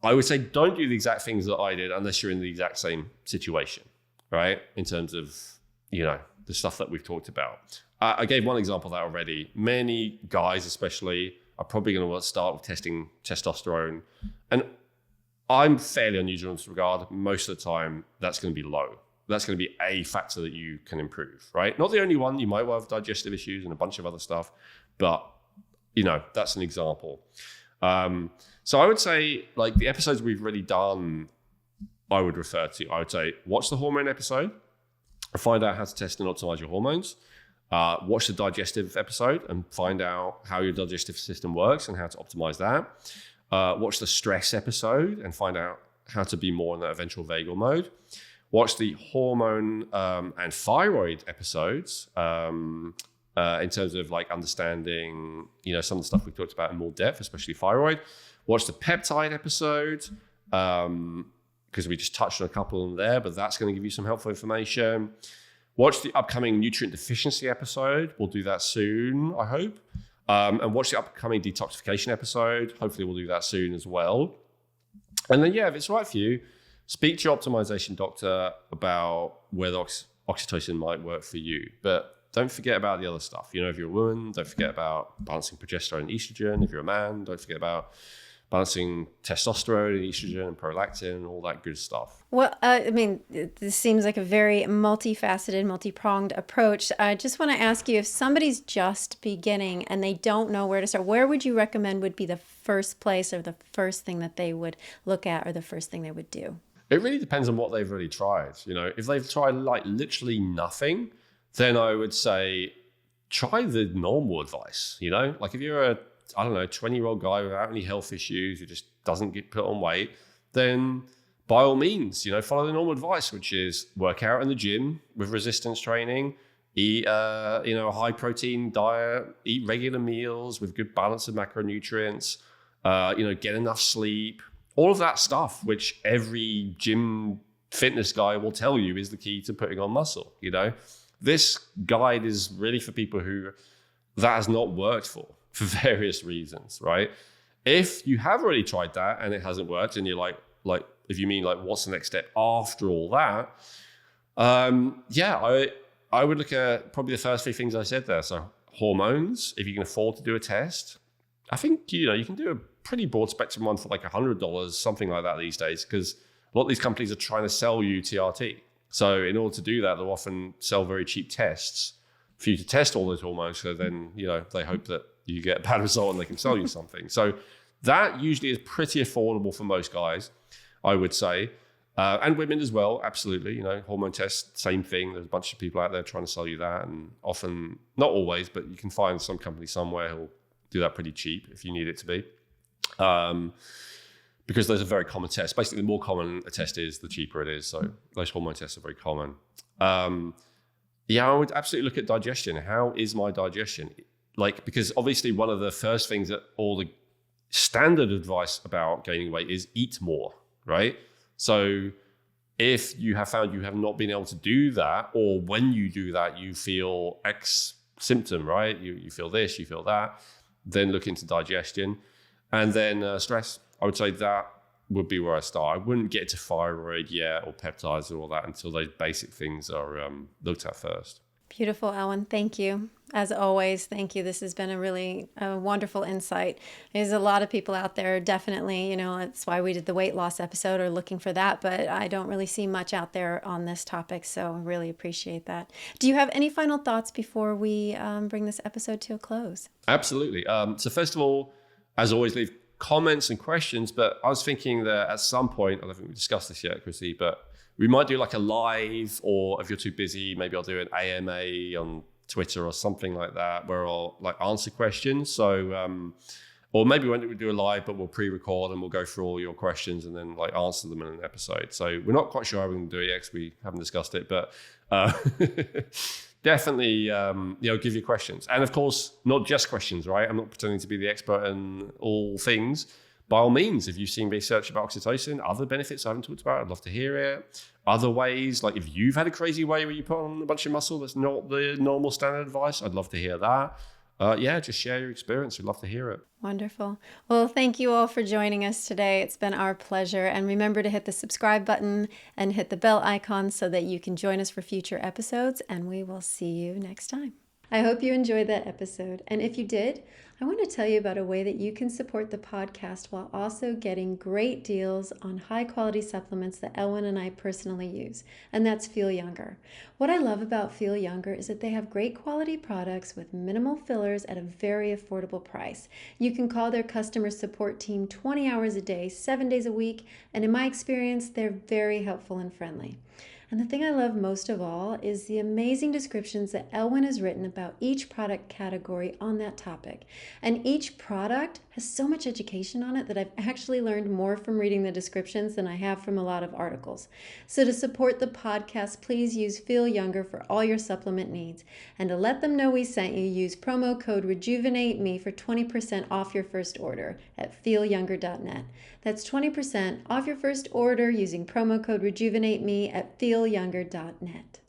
I would say don't do the exact things that I did unless you're in the exact same situation, right? In terms of, the stuff that we've talked about. I gave one example of that already. Many guys especially are probably going to want to start with testing testosterone. And I'm fairly unusual in this regard. Most of the time, that's going to be low. That's going to be a factor that you can improve, right? Not the only one. You might well have digestive issues and a bunch of other stuff, but that's an example. So I would say, like, the episodes we've already done, I would refer to. I would say watch the hormone episode, find out how to test and optimize your hormones. Watch the digestive episode and find out how your digestive system works and how to optimize that. Watch the stress episode and find out how to be more in that ventral vagal mode. Watch the hormone and thyroid episodes in terms of like understanding, some of the stuff we talked about in more depth, especially thyroid. Watch the peptide episode because we just touched on a couple of them there, but that's going to give you some helpful information. Watch the upcoming nutrient deficiency episode. We'll do that soon, I hope. And watch the upcoming detoxification episode. Hopefully we'll do that soon as well. And then, if it's right for you, speak to your optimization doctor about whether oxytocin might work for you. But don't forget about the other stuff. If you're a woman, don't forget about balancing progesterone and estrogen. If you're a man, don't forget about balancing testosterone and estrogen and prolactin and all that good stuff. Well, I mean, this seems like a very multifaceted, multi-pronged approach. I just want to ask you, if somebody's just beginning and they don't know where to start, where would you recommend would be the first place or the first thing that they would look at or the first thing they would do? It really depends on what they've already tried. You know, if they've tried like literally nothing, then I would say try the normal advice. You know, like if you're a 20-year-old guy without any health issues who just doesn't get put on weight, then by all means, you know, follow the normal advice, which is work out in the gym with resistance training, eat, a high protein diet, eat regular meals with good balance of macronutrients, get enough sleep, all of that stuff, which every gym fitness guy will tell you is the key to putting on muscle. You know, this guide is really for people who that has not worked for various reasons, right? If you have already tried that and it hasn't worked, and you're like, if you mean like, what's the next step after all that? I would look at probably the first three things I said there. So hormones, if you can afford to do a test, I think, you can do a pretty broad spectrum one for like $100, something like that these days, because a lot of these companies are trying to sell you TRT. So in order to do that, they'll often sell very cheap tests for you to test all those hormones. So then, they hope that you get a bad result and they can sell you something. So that usually is pretty affordable for most guys, I would say. And women as well, absolutely. Hormone tests, same thing. There's a bunch of people out there trying to sell you that. And often, not always, but you can find some company somewhere who'll do that pretty cheap if you need it to be. Because those are very common tests. Basically, the more common a test is, the cheaper it is. So those hormone tests are very common. I would absolutely look at digestion. How is my digestion? Because obviously one of the first things that all the standard advice about gaining weight is eat more, right? So if you have found you have not been able to do that, or when you do that, you feel X symptom, right? You feel this, you feel that, then look into digestion. And then stress, I would say that would be where I start. I wouldn't get to thyroid yet or peptides or all that until those basic things are looked at first. Beautiful, Elwin. Thank you. As always, thank you. This has been a really wonderful insight. There's a lot of people out there, definitely, that's why we did the weight loss episode, or looking for that, but I don't really see much out there on this topic, so I really appreciate that. Do you have any final thoughts before we bring this episode to a close? Absolutely. So first of all, as always, leave comments and questions, but I was thinking that at some point, I don't think we discussed this yet, Krissy, but we might do like a live, or if you're too busy, maybe I'll do an AMA on Twitter or something like that, where I'll answer questions. So, or maybe we won't do a live, but we'll pre-record and we'll go through all your questions and then answer them in an episode. So we're not quite sure how we're going to do it yet, because we haven't discussed it, but definitely, give you questions. And of course, not just questions, right? I'm not pretending to be the expert in all things. By all means, if you've seen research about oxytocin, other benefits I haven't talked about, I'd love to hear it. Other ways, like if you've had a crazy way where you put on a bunch of muscle that's not the normal standard advice, I'd love to hear that. Just share your experience. We'd love to hear it. Wonderful. Well, thank you all for joining us today. It's been our pleasure. And remember to hit the subscribe button and hit the bell icon so that you can join us for future episodes. And we will see you next time. I hope you enjoyed that episode. And if you did, I want to tell you about a way that you can support the podcast while also getting great deals on high quality supplements that Elwin and I personally use, and that's Feel Younger. What I love about Feel Younger is that they have great quality products with minimal fillers at a very affordable price. You can call their customer support team 20 hours a day, 7 days a week, and in my experience, they're very helpful and friendly. And the thing I love most of all is the amazing descriptions that Elwin has written about each product category on that topic. And each product has so much education on it that I've actually learned more from reading the descriptions than I have from a lot of articles. So to support the podcast, please use Feel Younger for all your supplement needs. And to let them know we sent you, use promo code REJUVENATEME for 20% off your first order at feelyounger.net. That's 20% off your first order using promo code REJUVENATEME at feelyounger.net.